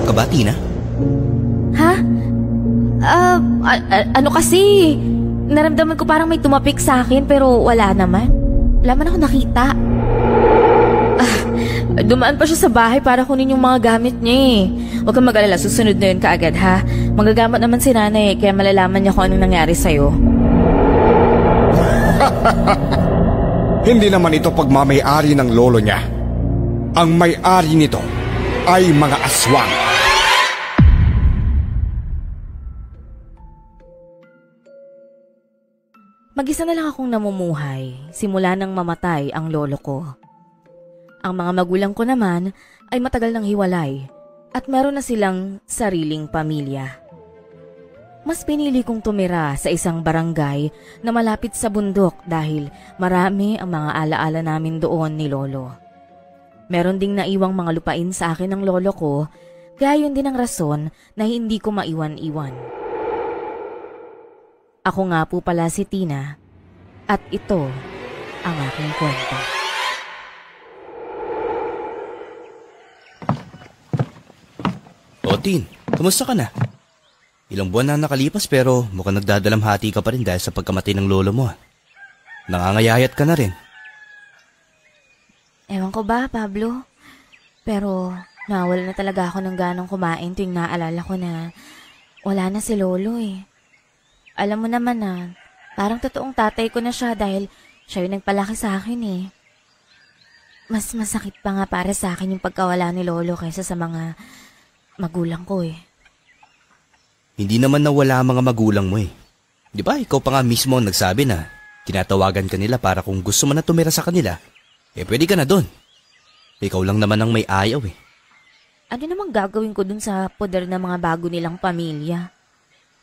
ka ba, Tina? Ha? Ano kasi? Naramdaman ko parang may tumapik sa akin pero wala naman. Wala man ako nakita. Dumaan pa siya sa bahay para kunin yung mga gamit niya eh. Huwag kang mag-alala, susunod na yun kaagad ha. Magagamot naman si nanay kaya malalaman niya kung anong nangyari sa'yo. Hindi naman ito pagmamay-ari ng lolo niya. Ang may-ari nito ay mga aswang. Mag-isa na lang akong namumuhay simula nang mamatay ang lolo ko. Ang mga magulang ko naman ay matagal nang hiwalay at meron na silang sariling pamilya. Mas pinili kong tumira sa isang barangay na malapit sa bundok dahil marami ang mga alaala namin doon ni lolo. Meron ding naiwang mga lupain sa akin ng lolo ko, kaya yun din ang rason na hindi ko maiwan-iwan. Ako nga po pala si Tina at ito ang aking kwento. O Tin, kumusta ka na? Ilang buwan na nakalipas pero mukhang nagdadalamhati ka pa rin dahil sa pagkamatay ng lolo mo. Nangangayayat ka na rin. Ewan ko ba, Pablo? Pero nawala na talaga ako ng ganang kumain tuwing naalala ko na wala na si lolo eh. Alam mo naman na parang totoong tatay ko na siya dahil siya yung nagpalaki sa akin eh. Mas masakit pa nga para sa akin yung pagkawala ni lolo kaysa sa mga magulang ko eh. Hindi naman nawala ang mga magulang mo eh. Di ba ikaw pa nga mismo ang nagsabi na tinatawagan ka nila para kung gusto mo na tumira sa kanila, eh pwede ka na doon. Ikaw lang naman ang may ayaw eh. Ano namang gagawin ko dun sa poder ng mga bago nilang pamilya?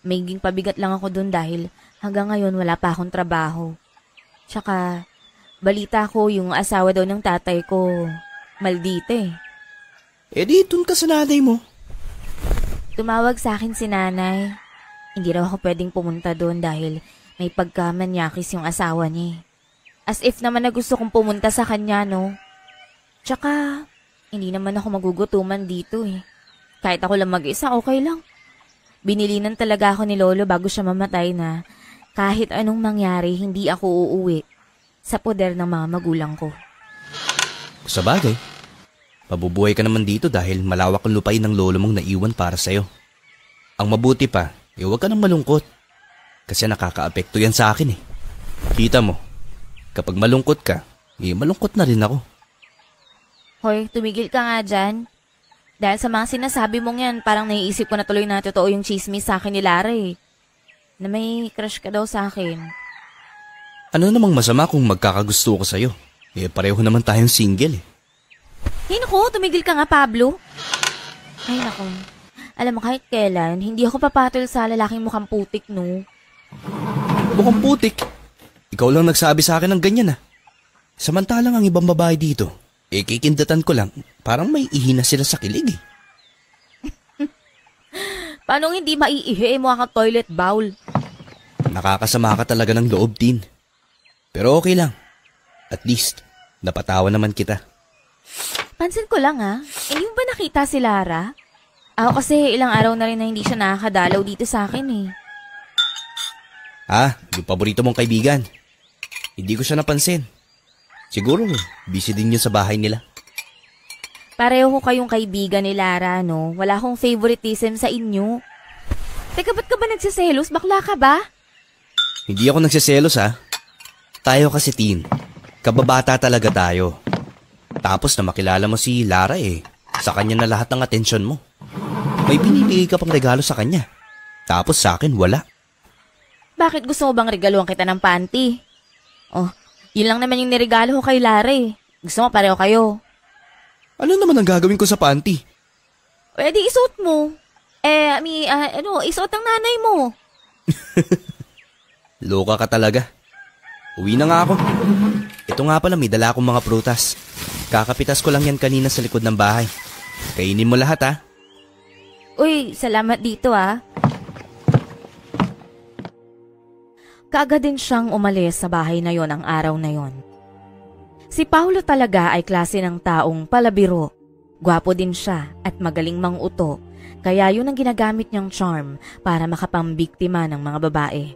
Maging pabigat lang ako dun dahil hanggang ngayon wala pa akong trabaho. Tsaka balita ko yung asawa daw ng tatay ko, maldite. Eh di dun ka sa nanay mo. Tumawag sa akin si nanay. Hindi raw ako pwedeng pumunta doon dahil may pagkamanyakis yung asawa niya. As if naman na gusto kong pumunta sa kanya, no? Tsaka, hindi naman ako magugutuman dito eh. Kahit ako lang mag-isa, okay lang. Binilinan talaga ako ni lolo bago siya mamatay na kahit anong mangyari, hindi ako uuwi sa poder ng mga magulang ko. Sa bagay, mabubuhay ka naman dito dahil malawak ang lupain ng lolo mong naiwan para sa'yo. Ang mabuti pa, huwag ka nang malungkot. Kasi nakakaapekto yan sa akin eh. Kita mo, kapag malungkot ka, malungkot na rin ako. Hoy, tumigil ka nga dyan. Dahil sa mga sinasabi mong yan, parang naiisip ko na tuloy na totoo yung chismis sa akin ni Lara eh. Na may crush ka daw sa akin. Ano namang masama kung magkakagusto ko sa'yo? Pareho naman tayong single eh. Hey naku, tumigil ka nga Pablo. Ay naku, alam mo kahit kailan, hindi ako papatol sa lalaking mukhang putik no. Mukhang putik? Ikaw lang nagsabi sa akin ng ganyan ah. Samantalang ang ibang babae dito, kikindatan ko lang, parang may ihina sila sa kilig eh. Paano hindi maiihi mo ang toilet bowl? Nakakasama ka talaga ng loob, Tin. Pero okay lang. At least, napatawa naman kita. Pansin ko lang hindi mo ba nakita si Lara? Ako kasi ilang araw na rin na hindi siya nakakadalaw dito sa akin eh. Yung paborito mong kaibigan. Hindi ko siya napansin. Siguro, busy din yun sa bahay nila. Pareho ko kayong kaibigan ni Lara, no? Wala akong favoritism sa inyo. Teka, ba't ka ba nagsiselos? Bakla ka ba? Hindi ako nagsiselos Tayo kasi, Tin. Kababata talaga tayo. Tapos na makilala mo si Lara sa kanya na lahat ng atensyon mo. May binibigay ka pang regalo sa kanya. Tapos sa akin, wala. Bakit gusto mo bang regaluhan kita ng panty? Oh, yun lang naman yung niregalo ko kay Lara Gusto mo pareho kayo. Ano naman ang gagawin ko sa panty? Pwede isuot mo. Isuot ang nanay mo. Loka ka talaga. Uwi na nga ako. Ito nga pala, may dala akong mga prutas. Kakapitas ko lang yan kanina sa likod ng bahay. Kainin mo lahat Uy, salamat dito Kaagad din siyang umalis sa bahay na yon ang araw na yon. Si Paulo talaga ay klase ng taong palabiro, Gwapo din siya at magaling manguto, kaya yun ang ginagamit niyang charm para makapambiktima ng mga babae.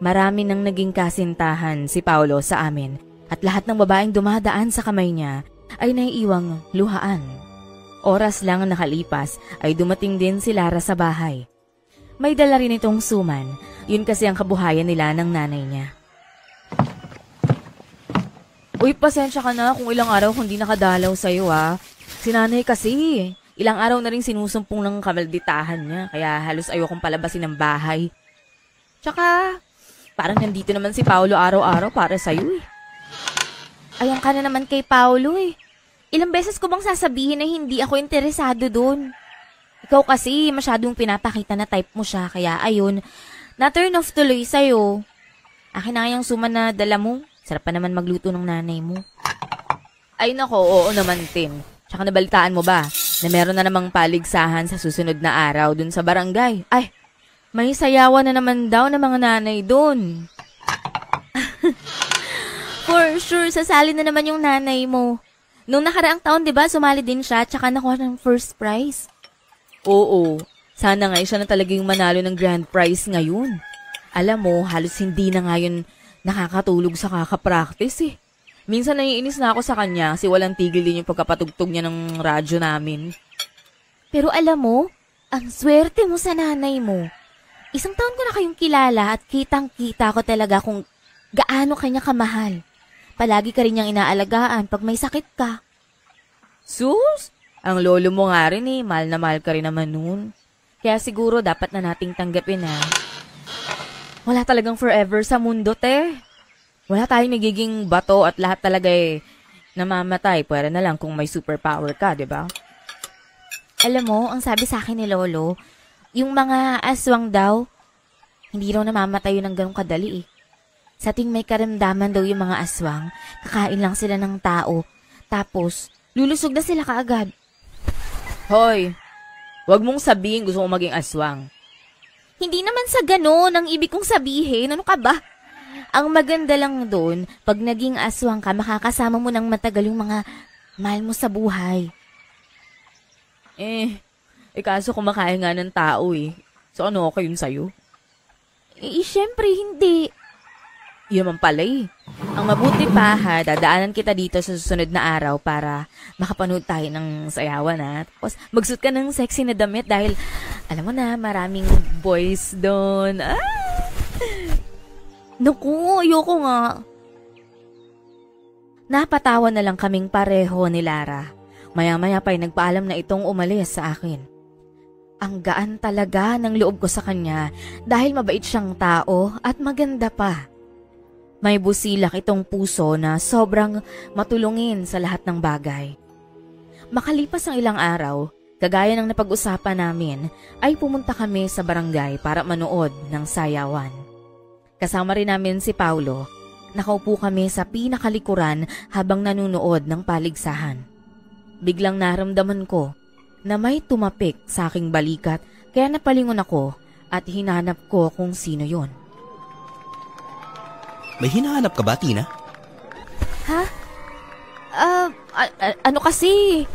Marami nang naging kasintahan si Paulo sa amin at lahat ng babaeng dumadaan sa kamay niya ay naiiwang luhaan. Oras lang nakalipas ay dumating din si Lara sa bahay. May dala rin itong suman, yun kasi ang kabuhayan nila ng nanay niya. Uy, pasensya ka na kung ilang araw kung di nakadalaw sa'yo ah. Si nanay kasi, ilang araw na rin sinusumpong ng kamalditahan niya, kaya halos ayokong palabasin ng bahay. Tsaka, parang nandito naman si Paulo araw-araw para sa'yo eh. Ayan ka na naman kay Paulo eh. Ilang beses ko bang sasabihin na hindi ako interesado dun? Ikaw kasi masyadong pinapakita na type mo siya, kaya ayun, na-turn off tuloy sa'yo. Akin na yung suman na dala mo. Sarap pa naman magluto ng nanay mo. Ay nako, oo naman Tin. Tsaka nabalitaan mo ba na meron na namang paligsahan sa susunod na araw dun sa barangay? Ay, may sayawan na naman daw ng mga nanay dun. For sure, sasali na naman yung nanay mo. Nung nakaraang taon, di ba, sumali din siya tsaka nakuha ng first prize. Oo, sana nga siya na talaga yung manalo ng grand prize ngayon. Alam mo, halos hindi na ngayon nakakatulog sa kakapractice eh. Minsan naiinis na ako sa kanya kasi walang tigil din yung pagkapatugtog niya ng radyo namin. Pero alam mo, ang swerte mo sa nanay mo. Isang taon ko na kayong kilala at kitang-kita ko talaga kung gaano kanya kamahal. Palagi ka rin niyang inaalagaan pag may sakit ka. Sus, ang lolo mo nga rin eh, mahal na mahal ka rin naman nun. Kaya siguro dapat na nating tanggapin na wala talagang forever sa mundo, te. Wala tayong nagiging bato at lahat talaga eh namamatay. Pwede na lang kung may superpower ka, di ba? Alam mo, ang sabi sa akin ni Lolo, yung mga aswang daw, hindi raw namamatay yun ng ganong kadali eh. Sa ting may karamdaman daw yung mga aswang, kakain lang sila ng tao, tapos lulusog na sila kaagad. Hoy, wag mong sabihin gusto mong maging aswang. Hindi naman sa ganon ang ibig kong sabihin. Ano ka ba? Ang maganda lang doon, pag naging aswang ka, makakasama mo ng matagal yung mga mahal mo sa buhay. Kaso kumakain nga ng tao eh. So ano okay yun sa'yo? Syempre hindi. Yun naman pala eh. Ang mabuti pa ha, dadaanan kita dito sa susunod na araw para makapanood tayo ng sayawan ha. Tapos magsuot ka ng sexy na damit dahil alam mo na, maraming boys doon. Naku, ayoko nga. Napatawa na lang kaming pareho ni Lara. Maya-maya pa'y nagpaalam na itong umalis sa akin. Ang gaan talaga ng loob ko sa kanya dahil mabait siyang tao at maganda pa. May busilak itong puso na sobrang matulungin sa lahat ng bagay. Makalipas ang ilang araw, kagaya ng napag-usapan namin, ay pumunta kami sa barangay para manood ng sayawan. Kasama rin namin si Paulo. Nakaupo kami sa pinakalikuran habang nanunood ng paligsahan. Biglang naramdaman ko na may tumapik sa aking balikat kaya napalingon ako at hinanap ko kung sino yon. May hinahanap ka ba, Tina? Ha? Ano kasi?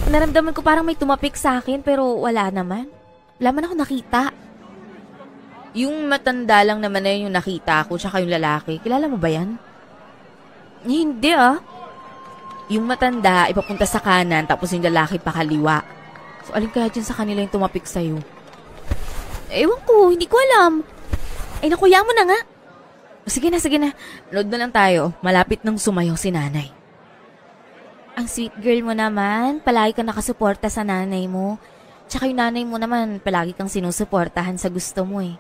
Naramdaman ko parang may tumapik sa akin pero wala naman. Wala man ako nakita. Yung matanda lang naman na yung nakita ko tsaka yung lalaki. Kilala mo ba yan? Hindi ah. Yung matanda ipapunta sa kanan tapos yung lalaki pa kaliwa. So alin kaya dyan sa kanila yung tumapik sa'yo? Ewan ko, hindi ko alam. Ay nakuya mo na nga. Sige na. Load na lang tayo. Malapit nang sumayaw si nanay. Ang sweet girl mo naman. Palagi kang nakasuporta sa nanay mo. Tsaka yung nanay mo naman, palagi kang sinusuportahan sa gusto mo eh.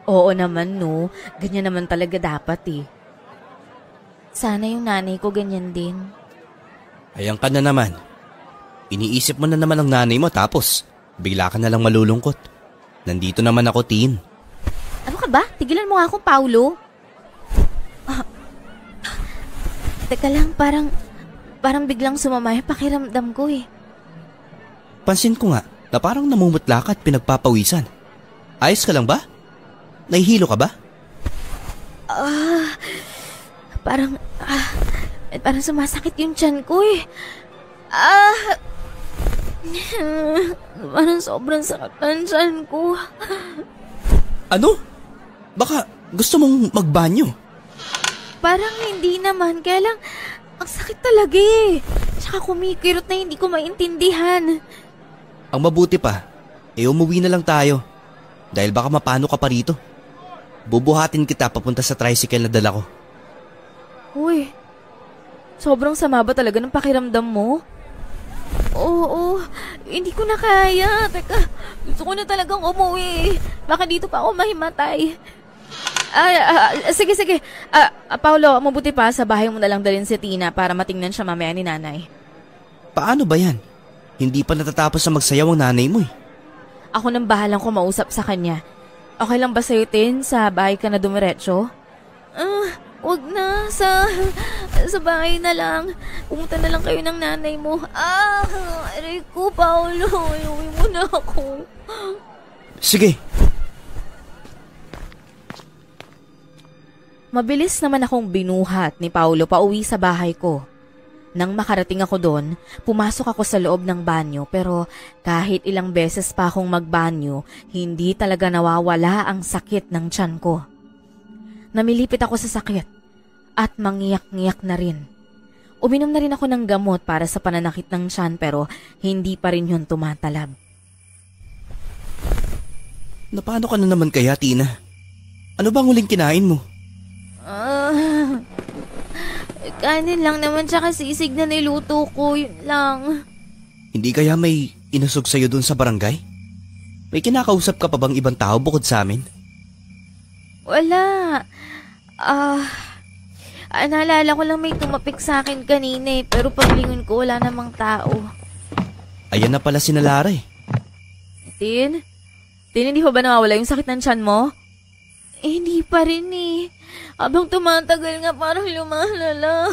Oo naman no. Ganyan naman talaga dapat eh. Sana yung nanay ko ganyan din. Ayan ka na naman. Iniisip mo na naman ang nanay mo tapos bigla ka na lang malulungkot. Nandito naman ako, Tin. Ano ka ba? Tigilan mo nga akong Paulo. Teka lang, parang biglang sumama yung pakiramdam ko eh. Pansin ko nga na parang namumutla ka at pinagpapawisan. Ayos ka lang ba? Nahihilo ka ba? Parang sumasakit yung tiyan ko eh. Parang sobrang sakit ng tiyan ko. Ano? Baka gusto mong magbanyo? Parang hindi naman, kaya lang ang sakit talaga eh. Tsaka kumikirot na hindi ko maintindihan. Ang mabuti pa, umuwi na lang tayo. Dahil baka mapano ka pa rito. Bubuhatin kita papunta sa tricycle na dala ko. Uy, sobrang sama ba talaga ng pakiramdam mo? Oo, hindi ko na kaya. Teka, gusto ko na talagang umuwi. Baka dito pa ako mahimatay. Sige. Paolo, mabuti pa sa bahay mo na lang dalhin si Tina para matingnan siya mamaya ni nanay. Paano ba yan? Hindi pa natatapos na magsayaw ang nanay mo eh. Ako nang bahalang kumausap sa kanya. Okay lang ba sa'yo, Tin? Sa bahay ka na dumiretso? Wag na. Sa bahay na lang. Pumunta na lang kayo ng nanay mo. Aray ko, Paolo. Iuwi mo na ako. Sige. Mabilis naman akong binuhat ni Paolo pauwi sa bahay ko. Nang makarating ako doon, pumasok ako sa loob ng banyo pero kahit ilang beses pa akong magbanyo, hindi talaga nawawala ang sakit ng tiyan ko. Namilipit ako sa sakit at mangiyak-ngiyak na rin. Uminom na rin ako ng gamot para sa pananakit ng tiyan pero hindi pa rin yun tumatalab. Paano ka na naman kaya, Tina? Ano bang huling kinain mo? Kanin lang naman tsaka sisig na niluto ko, yun lang. Hindi kaya may inusog sa'yo dun sa barangay? May kinakausap ka pa bang ibang tao bukod sa amin? Wala. Naalala ko lang may tumapik sa akin kanina pero paglingon ko wala namang tao. Ayan na pala si Lara eh. Tin, hindi pa ba nawawala yung sakit ng tiyan mo? Hindi pa rin eh. Habang tumatagal nga parang lumalala.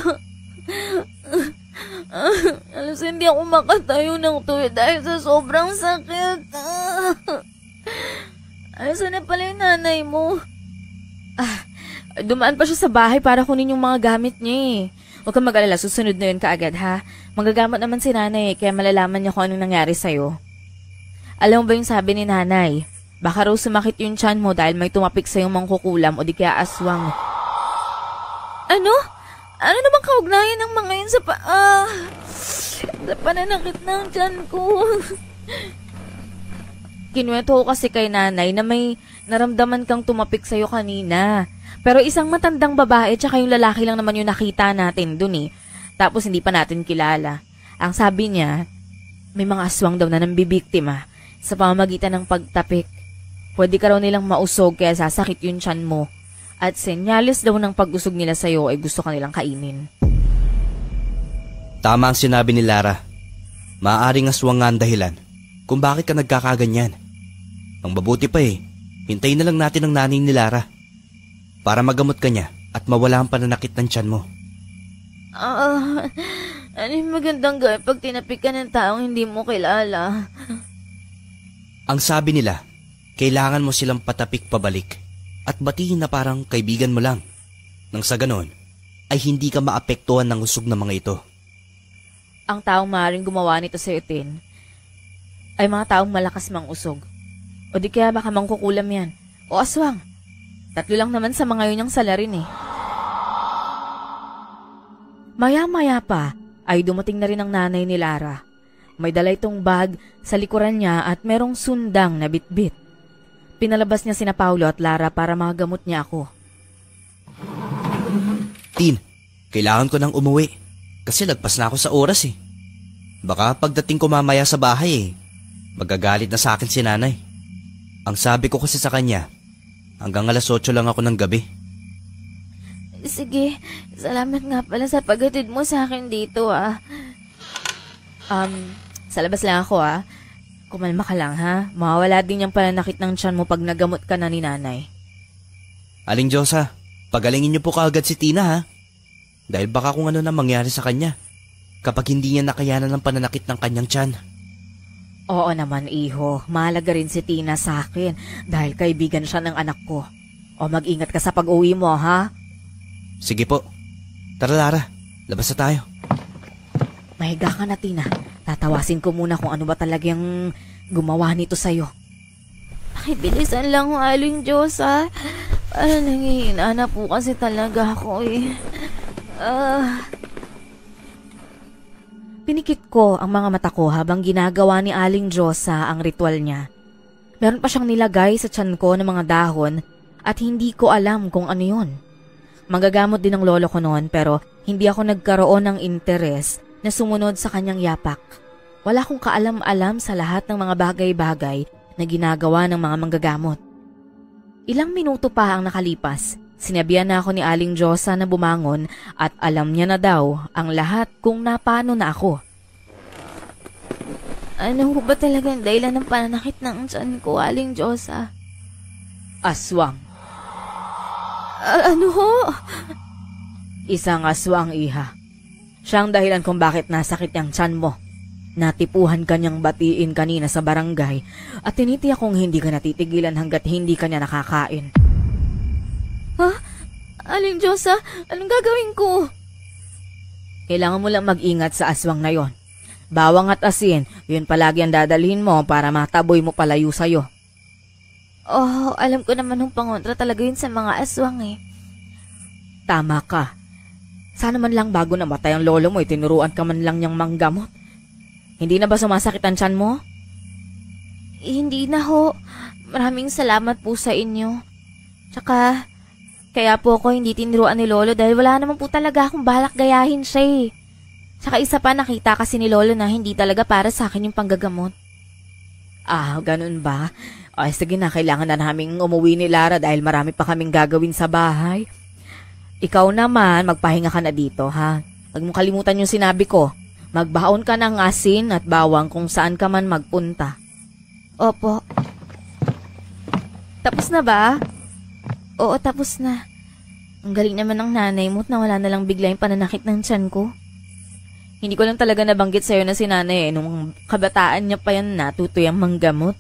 Alas hindi ako makatayo ng tuwid dahil sa sobrang sakit. Asan na pala yung nanay mo? Dumaan pa siya sa bahay para kunin yung mga gamit niya eh. Huwag kang mag-alala, susunod na yun kaagad ha. Manggagamot naman si nanay kaya malalaman niya kung anong nangyari sa'yo. Alam mo ba yung sabi ni nanay? Baka raw sumakit yung tiyan mo dahil may tumapik sa yung mangkukulam o di kaya aswang. Ano? Ano naman kaugnayan ng mga yun sa sa pananakit ng tiyan ko? Kinuwento ko kasi kay nanay na may naramdaman kang tumapik sa'yo kanina. Pero isang matandang babae tsaka yung lalaki lang naman yung nakita natin dun eh. Tapos hindi pa natin kilala. Ang sabi niya, may mga aswang daw na nambibiktima sa pamamagitan ng pagtapik. Pwede ka raw nilang mausog kaya sasakit yung tiyan mo. At senyales daw ng pag-usog nila sa'yo ay gusto ka nilang kainin. Tama ang sinabi ni Lara. Maaaring aswang nga ang dahilan kung bakit ka nagkakaganyan. Ang mabuti pa hintayin na lang natin ang nanay ni Lara para magamot ka niya at mawala ang pananakit ng tiyan mo. Ano yung magandang gawin pag tinapik ka ng taong hindi mo kilala? Ang sabi nila, kailangan mo silang patapik pabalik at batiin na parang kaibigan mo lang. Nang sa ganon, ay hindi ka maapektuhan ng usog ng mga ito. Ang taong maaaring gumawa nito sa Tin ay mga taong malakas mang usog. O di kaya baka mangkukulam yan. O aswang. 3 lang naman sa mga yun yung salarin eh. Maya-maya pa ay dumating na rin ang nanay ni Lara. May dala itong bag sa likuran niya at merong sundang na bitbit. Pinalabas niya sina Paolo at Lara para magamot niya ako. Tin, kailangan ko nang umuwi kasi lagpas na ako sa oras eh. Baka pagdating ko mamaya sa bahay magagalit na sa akin si nanay. Ang sabi ko kasi sa kanya, hanggang alas 8 lang ako ng gabi. Sige, salamat nga pala sa paghatid mo sa akin dito Sa labas lang ako Kumalma ka lang ha. Mawawala din yung pananakit ng tiyan mo pag nagamot ka na ni nanay. Aling Diyosa, pagalingin niyo po kaagad si Tina ha. Dahil baka kung ano na mangyari sa kanya kapag hindi niya nakayanan ng pananakit ng kanyang tiyan. Oo naman iho, mahalaga rin si Tina sa akin dahil kaibigan siya ng anak ko. O mag-ingat ka sa pag-uwi mo ha. Sige po. Tara Lara, labas na tayo. Mahiga ka na Tina. Tatawasin ko muna kung ano ba talagang gumawa nito sa'yo. Pakibilisan lang, Aling Diyosa. Parang nangihina na po kasi talaga ako eh. Pinikit ko ang mga mata ko habang ginagawa ni Aling Diyosa ang ritual niya. Meron pa siyang nilagay sa tiyan ko ng mga dahon at hindi ko alam kung ano yun. Manggagamot din ang lolo ko noon pero hindi ako nagkaroon ng interes na sumunod sa kanyang yapak. Wala akong kaalam-alam sa lahat ng mga bagay-bagay na ginagawa ng mga manggagamot. Ilang minuto pa ang nakalipas, sinabihan na ako ni Aling Diyosa na bumangon at alam niya na daw ang lahat kung napano na ako. Ano ba talaga ang dahilan ng pananakit ng tiyan ko, Aling Diyosa? Aswang. Ano ho? Isang aswang, iha. Siya ang dahilan kung bakit nasakit yung tiyan mo. Natipuhan kanyang batiin kanina sa barangay at tinitiyak kong hindi ka natitigilan hanggat hindi ka niya nakakain. Ha? Aling Diyosa, anong gagawin ko? Kailangan mo lang mag-ingat sa aswang na yon. Bawang at asin, yun palagi ang dadalhin mo para mataboy mo palayo sa'yo. Oh, alam ko naman ng pangontra talaga yun sa mga aswang eh. Tama ka. Sana man lang bago namatay ang lolo mo, itinuruan ka man lang niyang manggamot. Hindi na ba sumasakit ang tiyan mo? Hindi na ho. Maraming salamat po sa inyo. Tsaka, kaya po ako hindi tinuruan ni lolo dahil wala naman po talaga akong balak gayahin siya eh. Tsaka isa pa nakita kasi ni lolo na hindi talaga para sa akin yung panggagamot. Ah, ganun ba? Ay, sige na, kailangan na naming umuwi ni Lara dahil marami pa kaming gagawin sa bahay. Ikaw naman, magpahinga ka na dito, ha? Huwag mong kalimutan yung sinabi ko. Magbaon ka ng asin at bawang kung saan ka man magpunta. Opo. Tapos na ba? Oo, tapos na. Ang galing naman ng nanay mo at nawala na lang bigla yung pananakit ng tiyan ko. Hindi ko lang talaga nabanggit sa'yo na si nanay nung kabataan niya pa yan natutoy ang manggamot.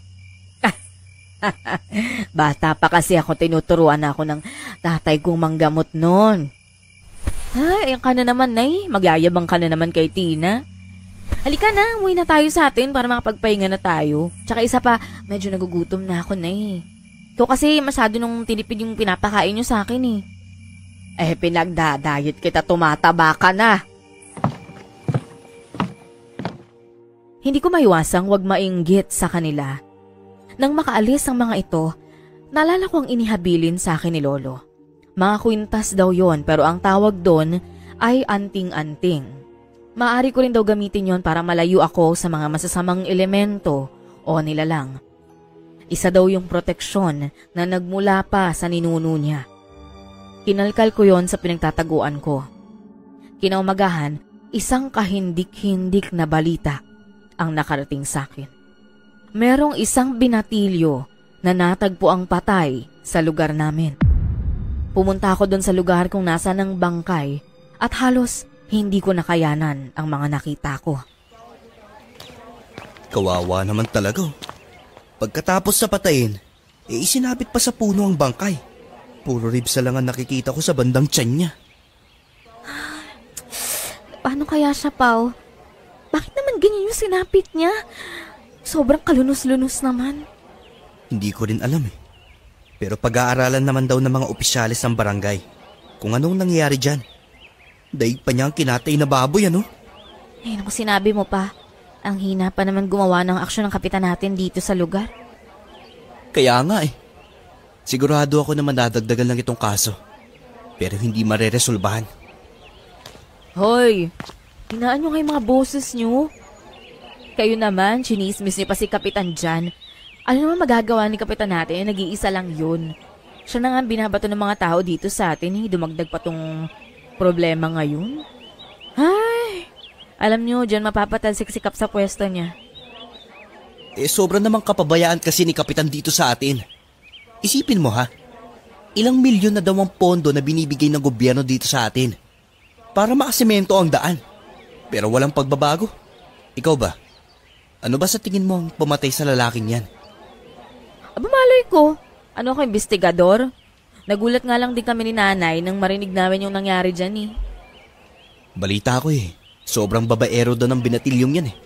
Bata pa kasi ako, tinuturuan ako ng tatay kong manggamot noon. Ay, yan ka na naman, Nay. Magyayabang ka na naman kay Tina. Halika na, umuwi na tayo sa atin para makapagpahinga na tayo. Tsaka isa pa, medyo nagugutom na ako, Nay. Ikaw kasi masyado nung tinipid yung pinapakain nyo sa akin eh. Eh, pinagdadayet kita, tumataba ka na. Hindi ko maiwasang wag mainggit sa kanila. Nang makaalis ang mga ito, naalala ko ang inihabilin sa akin ni Lolo. Mga kwintas daw yon pero ang tawag doon ay anting-anting. Maaari ko rin daw gamitin yon para malayo ako sa mga masasamang elemento o nilalang. Isa daw yung proteksyon na nagmula pa sa ninuno niya. Kinalkal ko yon sa pinagtataguan ko. Kinaumagahan, isang kahindik-hindik na balita ang nakarating sa akin. Merong isang binatilyo na natagpo ang patay sa lugar namin. Pumunta ako doon sa lugar kung nasa ng bangkay at halos hindi ko nakayanan ang mga nakita ko. Kawawa naman talaga. Pagkatapos sa patayin, isinabit pa sa puno ang bangkay. Puro ribs lang ang nakikita ko sa bandang tiyan niya. Paano kaya siya, Pao? Bakit naman ganyan yung sinapit niya? Sobrang kalunos-lunos naman. Hindi ko rin alam eh. Pero pag-aaralan naman daw ng mga opisyalis ng barangay kung anong nangyayari dyan. Daig pa niya ang kinatay na baboy, ano? Eh, naku, sinabi mo pa. Ang hina pa naman gumawa ng aksyon ng kapitan natin dito sa lugar. Kaya nga eh. Sigurado ako na madadagdagan lang itong kaso. Pero hindi mareresolbahan. Hoy! Hinaan nyo nga yung mga boses nyo. Kayo naman, chinismis niyo pa si kapitan dyan. Ano naman magagawa ni kapitan natin? Nag-iisa lang yun. Siya na nga binabato ng mga tao dito sa atin. Dumagdag pa tong problema ngayon. Ay! Alam nyo, dyan mapapatalsik si Kap sa pwesto niya. Eh, sobra namang kapabayaan kasi ni kapitan dito sa atin. Isipin mo ha, ilang milyon na daw ang pondo na binibigay ng gobyerno dito sa atin para makasemento ang daan. Pero walang pagbabago. Ikaw ba? Ano ba sa tingin mo ang pumatay sa lalaking yan? Aba, malay ko. Ano ako, investigador? Nagulat nga lang din kami ni nanay nang marinig namin yung nangyari dyan eh. Balita ko eh. Sobrang babaero doon ang binatilyong yan eh.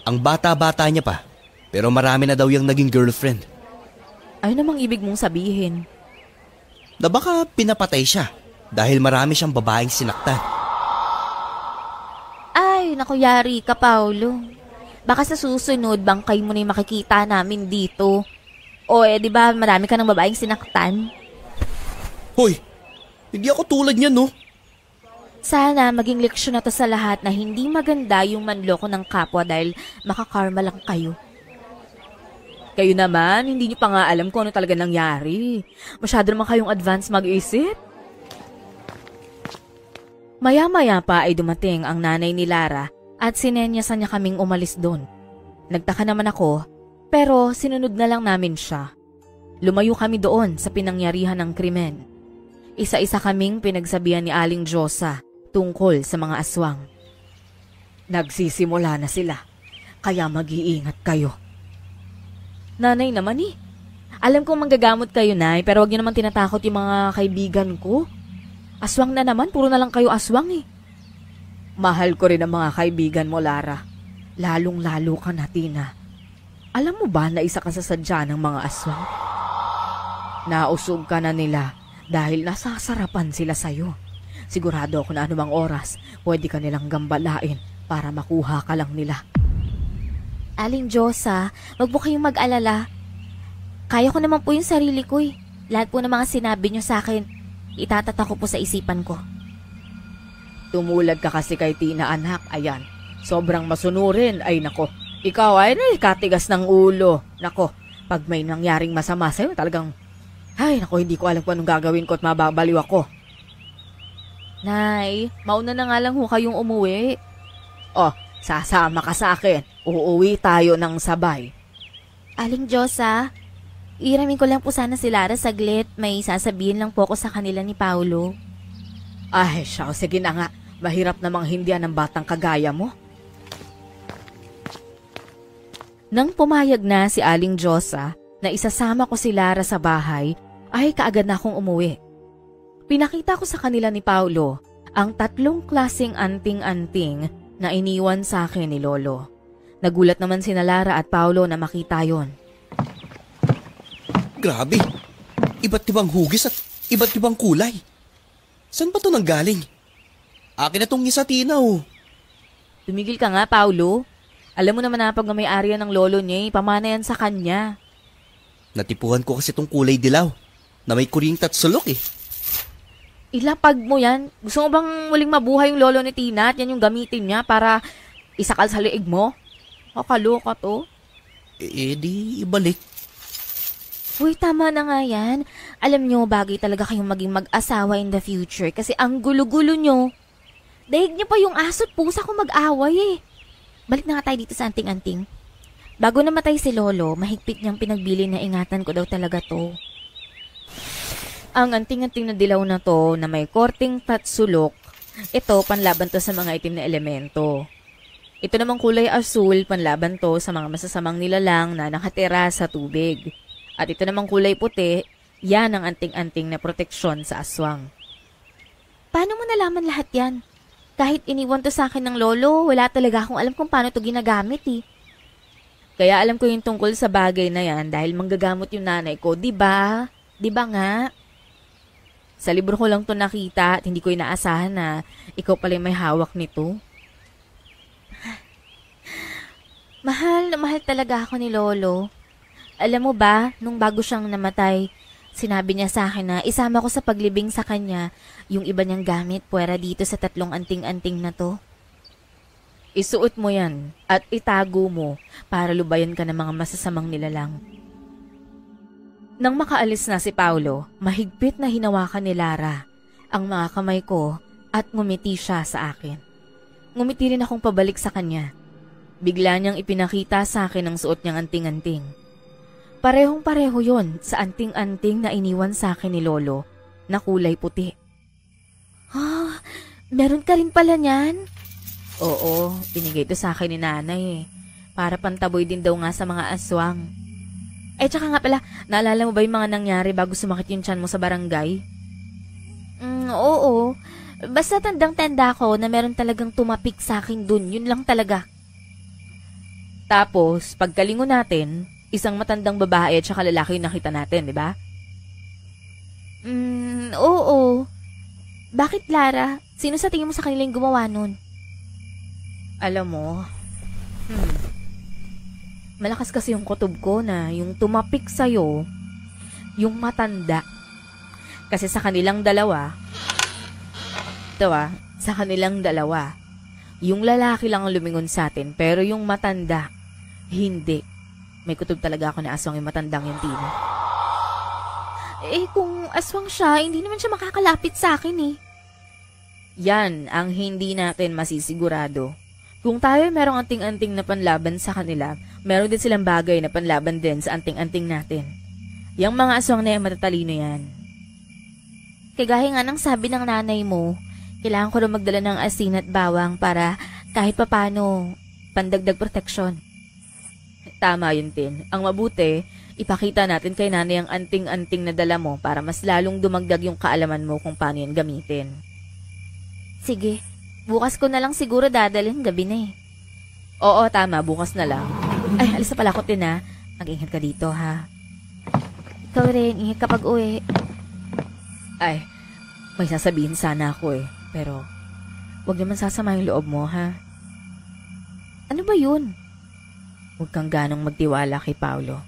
Ang bata-bata niya pa, pero marami na daw yung naging girlfriend. Ano namang ibig mong sabihin? Na baka pinapatay siya dahil marami siyang babaeng sinaktan. Ay, naku yari ka, Paulo. Baka sa susunod, bangkay mo na yung makikita namin dito. O di ba marami ka ng babaeng sinaktan? Hoy, hindi ako tulad niyan, no? Sana maging leksyon na to sa lahat na hindi maganda yung manloko ng kapwa dahil makakarma lang kayo. Kayo naman, hindi niyo pa nga alam kung ano talaga nangyari. Masyado naman kayong advance mag-isip. Maya-maya pa ay dumating ang nanay ni Lara at sinenyasan niya kaming umalis doon. Nagtaka naman ako, pero sinunod na lang namin siya. Lumayo kami doon sa pinangyarihan ng krimen. Isa-isa kaming pinagsabihan ni Aling Diyosa tungkol sa mga aswang. Nagsisimula na sila, kaya mag-iingat kayo. Nanay naman Alam kong manggagamot kayo, Nay, pero wag niyo naman tinatakot yung mga kaibigan ko. Aswang na naman, puro na lang kayo aswang Mahal ko rin ang mga kaibigan mo, Lara. Lalong-lalo ka na, Tina. Alam mo ba na isa ka sa sadya ng mga aswang? Nausog ka na nila dahil nasasarapan sila sa'yo. Sigurado ako na anumang oras, pwede ka nilang gambalain para makuha ka lang nila. Aling Diyosa, wag po kayong mag-alala. Kaya ko naman po yung sarili ko Lahat po ng mga sinabi niyo sa akin, itatata ko po sa isipan ko. Tumulag ka kasi kay Tina, anak. Ayan, sobrang masunurin. Ay nako, ikaw ay katigas ng ulo. Nako, pag may nangyaring masama sa'yo, talagang, ay nako, hindi ko alam kung anong gagawin ko at mababaliw ako. Nay, mauna na nga lang ho kayong umuwi. Oh, sasama ka sa akin. Uuwi tayo ng sabay. Aling Diyosa, iramin ko lang po sana si Lara saglit. May sasabihin lang po ako sa kanila ni Paulo. Ay, siya, sige na nga. Mahirap namang hindihan ng batang kagaya mo. Nang pumayag na si Aling Diyosa na isasama ko si Lara sa bahay, ay kaagad na akong umuwi. Pinakita ko sa kanila ni Paulo ang 3 klaseng anting-anting na iniwan sa akin ni Lolo. Nagulat naman sina Lara at Paulo na makita yon. Grabe, iba't ibang hugis at iba't ibang kulay. Saan ba ito nanggaling? Akin na itong isa, Tina, Tumigil ka nga, Paulo. Alam mo naman na pag may-ari ng lolo niya, pamana yan sa kanya. Natipuhan ko kasi itong kulay dilaw na may kuring tatsulok Ilapag mo yan. Gusto mo bang muling mabuhay yung lolo ni Tina at yan yung gamitin niya para isakal sa liig mo? Kakaloka to. Di ibalik. Uy, tama na nga yan. Alam nyo, bagay talaga kayong maging mag-asawa in the future kasi ang gulo-gulo nyo. Daig nyo pa yung aso't pusa kung mag-away Balik na nga tayo dito sa anting-anting. Bago namatay si Lolo, mahigpit niyang pinagbili na ingatan ko daw talaga to. Ang anting-anting na dilaw na to na may korting tatsulok, ito panlaban to sa mga itim na elemento. Ito namang kulay asul, panlaban to sa mga masasamang nilalang na nakatira sa tubig. At ito namang kulay puti, yan ang anting-anting na proteksyon sa aswang. Paano mo nalaman lahat yan? Kahit iniwan to sa akin ng lolo, wala talaga akong alam kung paano to ginagamit Kaya alam ko yung tungkol sa bagay na yan dahil manggagamot yung nanay ko, di ba? Di ba nga? Sa libro ko lang to nakita at hindi ko inaasahan na ikaw pala yung may hawak nito. Mahal na mahal talaga ako ni Lolo. Alam mo ba, nung bago siyang namatay, sinabi niya sa akin na isama ko sa paglibing sa kanya yung iba niyang gamit puwera dito sa 3 anting-anting na to. Isuot mo yan at itago mo para lubayan ka ng mga masasamang nilalang. Nang makaalis na si Paulo, mahigpit na hinawakan ni Lara ang mga kamay ko at ngumiti siya sa akin. Ngumiti rin akong pabalik sa kanya. Bigla niyang ipinakita sa akin ang suot niyang anting-anting. Parehong-pareho yon sa anting-anting na iniwan sa akin ni Lolo na kulay puti. Meron ka rin pala niyan? Oo, binigay to sa akin ni nanay para pantaboy din daw nga sa mga aswang. Tsaka nga pala, naalala mo ba yung mga nangyari bago sumakit yung tiyan mo sa barangay? Oo, basta tandang-tanda ko na meron talagang tumapik sa akin dun, yun lang talaga. Tapos, pagkalingon natin, isang matandang babae at saka lalaki yung nakita natin, di ba? Oo. Bakit, Lara? Sino sa tingin mo sa kanila yung gumawa nun? Alam mo, malakas kasi yung kutob ko na yung tumapik sa'yo, yung matanda. Kasi sa kanilang dalawa, sa kanilang dalawa, yung lalaki lang ang lumingon sa atin, pero yung matanda, hindi. May kutob talaga ako na aswang yung matandang yung tino. Kung aswang siya, hindi naman siya makakalapit sa akin eh. Yan ang hindi natin masisigurado. Kung tayo merong anting-anting na panlaban sa kanila, meron din silang bagay na panlaban din sa anting-anting natin. Yang mga aswang na yan, matatalino yan. Kagaya nga ng sabi ng nanay mo, kailangan ko rin magdala ng asin at bawang para kahit papano pandagdag proteksyon. Tama yun, Tin. Ang mabuti, ipakita natin kay nanay ang anting-anting na dala mo para mas lalong dumagdag yung kaalaman mo kung paano yan gamitin. Sige. Bukas ko na lang siguro dadalhin, gabi na eh. Oo, tama. Bukas na lang. Ay, alis na pala ko, Tin, ha. Mag-ingat ka dito, ha. Ikaw rin, ingat kapag uwi. Ay, may sasabihin sana ako eh. Pero, wag naman sasama yung loob mo, ha. Ano ba yun? Huwag kang ganong magtiwala kay Paolo.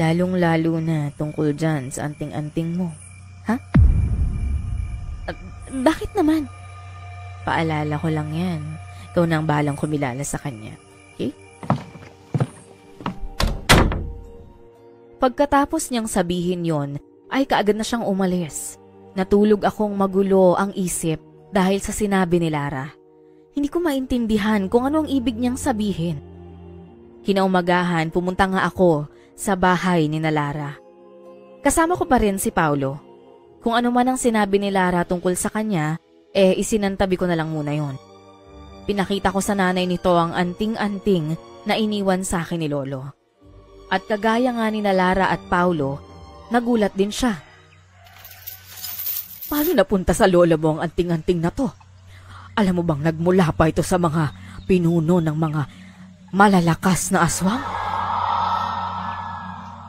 Lalong-lalo na tungkol dyan sa anting-anting mo. Ha? Bakit naman? Paalala ko lang yan. Ikaw na ang bahalang kumilala sa kanya. Okay? Pagkatapos niyang sabihin yon, ay kaagad na siyang umalis. Natulog akong magulo ang isip dahil sa sinabi ni Lara. Hindi ko maintindihan kung ano ang ibig niyang sabihin. Kinaumagahan, pumunta nga ako sa bahay ni Lara. Kasama ko pa rin si Paolo. Kung ano man ang sinabi ni Lara tungkol sa kanya, isinantabi ko na lang muna yon. Pinakita ko sa nanay nito ang anting-anting na iniwan sa akin ni Lolo. At kagaya nga ni Lara at Paolo, nagulat din siya. Paano napunta sa lola mo ang anting-anting na to? Alam mo bang nagmula pa ito sa mga pinuno ng mga malalakas na aswang?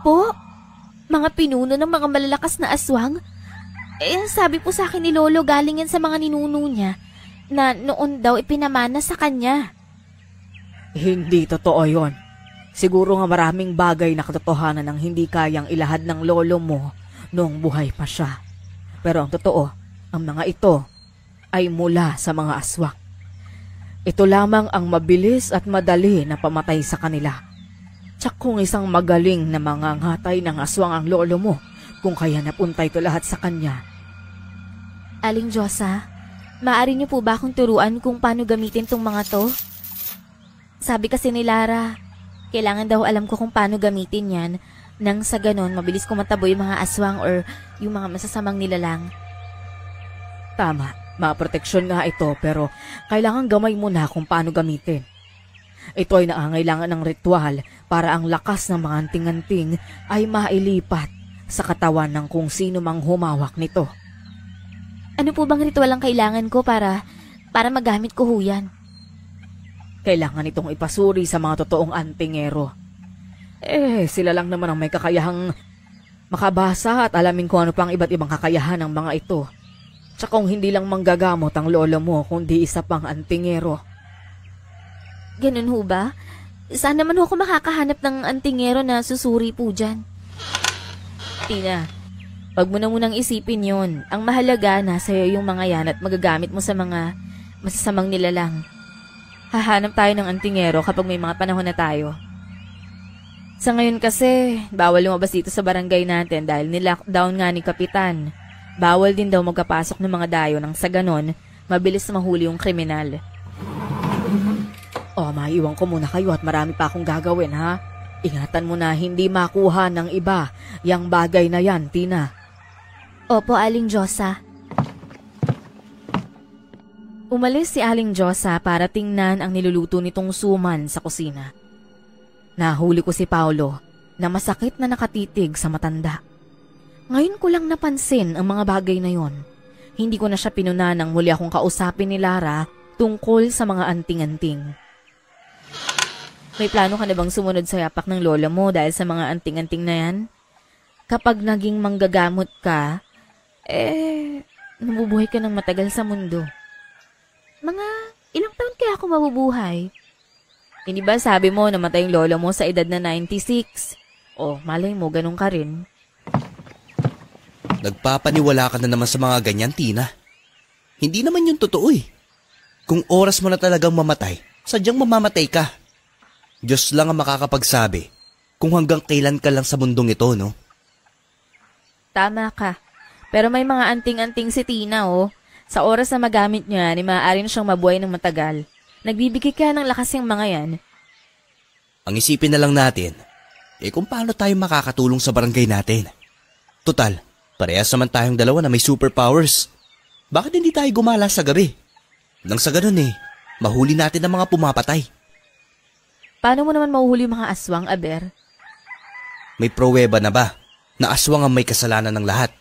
Po? Mga pinuno ng mga malalakas na aswang? Sabi po sa akin ni Lolo galing yan sa mga ninuno niya na noon daw ipinamana sa kanya. Hindi totoo yon. Siguro nga maraming bagay na katotohanan ang hindi kayang ilahad ng lolo mo noong buhay pa siya. Pero ang totoo, ang mga ito ay mula sa mga aswang. Ito lamang ang mabilis at madali na pamatay sa kanila. Tsak kung isang magaling na mangangatay ng aswang ang lolo mo, kung kaya napunta ito lahat sa kanya. Aling Diyosa, maaari niyo po ba akong turuan kung paano gamitin tong mga to? Sabi kasi ni Lara, kailangan daw alam ko kung paano gamitin yan nang sa ganon mabilis kumataboy yung mga aswang or yung mga masasamang nilalang. Tama, maproteksyon nga ito pero kailangan gamay mo na kung paano gamitin. Ito ay nangangailangan ng ritual para ang lakas ng mga anting-anting ay mailipat sa katawan ng kung sino mang humawak nito. Ano po bang ritual ang kailangan ko para magamit ko huyan? Kailangan itong ipasuri sa mga totoong antingero. Sila lang naman ang may kakayahang makabasa at alamin kung ano pang iba't ibang kakayahan ng mga ito. Tsaka kung hindi lang manggagamot ang lolo mo, kundi isa pang antingero. Ganun ho ba? Saan naman ho ako makakahanap ng antingero na susuri po dyan? Tina, wag mo na munang isipin yon. Ang mahalaga, nasa iyo yung mga yan at magagamit mo sa mga masasamang nilalang. Hahanap tayo ng antingero kapag may mga panahon na tayo. Sa ngayon kasi, bawal lumabas dito sa barangay natin dahil nilockdown nga ni Kapitan. Bawal din daw magkapasok ng mga dayo nang sa ganon, mabilis mahuli yung kriminal. Maiwan ko muna kayo at marami pa akong gagawin, ha? Ingatan mo na hindi makuha ng iba yang bagay na yan, Tina. Opo, Aling Diyosa. Umalis si Aling Diyosa para tingnan ang niluluto nitong suman sa kusina. Nahuli ko si Paolo na masakit na nakatitig sa matanda. Ngayon ko lang napansin ang mga bagay na yon. Hindi ko na siya pinuna nang muli akong kausapin ni Lara tungkol sa mga anting-anting. May plano ka na bang sumunod sa yapak ng lola mo dahil sa mga anting-anting na yan? Kapag naging manggagamot ka, nabubuhay ka ng matagal sa mundo. Mga ilang taon kaya ako mabubuhay? Hindi ba sabi mo namatay yung lola mo sa edad na 96? Malay mo, ganun ka rin. Nagpapaniwala ka na naman sa mga ganyan, Tina. Hindi naman yun totoo eh. Kung oras mo na talagang mamatay, sadyang mamamatay ka. Diyos lang ang makakapagsabi kung hanggang kailan ka lang sa mundong ito, no? Tama ka. Pero may mga anting-anting si Tina, Sa oras na magamit niya, maaari na siyang mabuhay ng matagal. Nagbibigay ka ng lakas yung mga yan. Ang isipin na lang natin, kung paano tayo makakatulong sa barangay natin. Total, parehas naman tayong dalawa na may superpowers. Bakit hindi tayo gumala sa gabi? Nang sa ganun mahuli natin ang mga pumapatay. Paano mo naman mahuhuli mga aswang, Aber? May pruweba na ba na aswang ang may kasalanan ng lahat?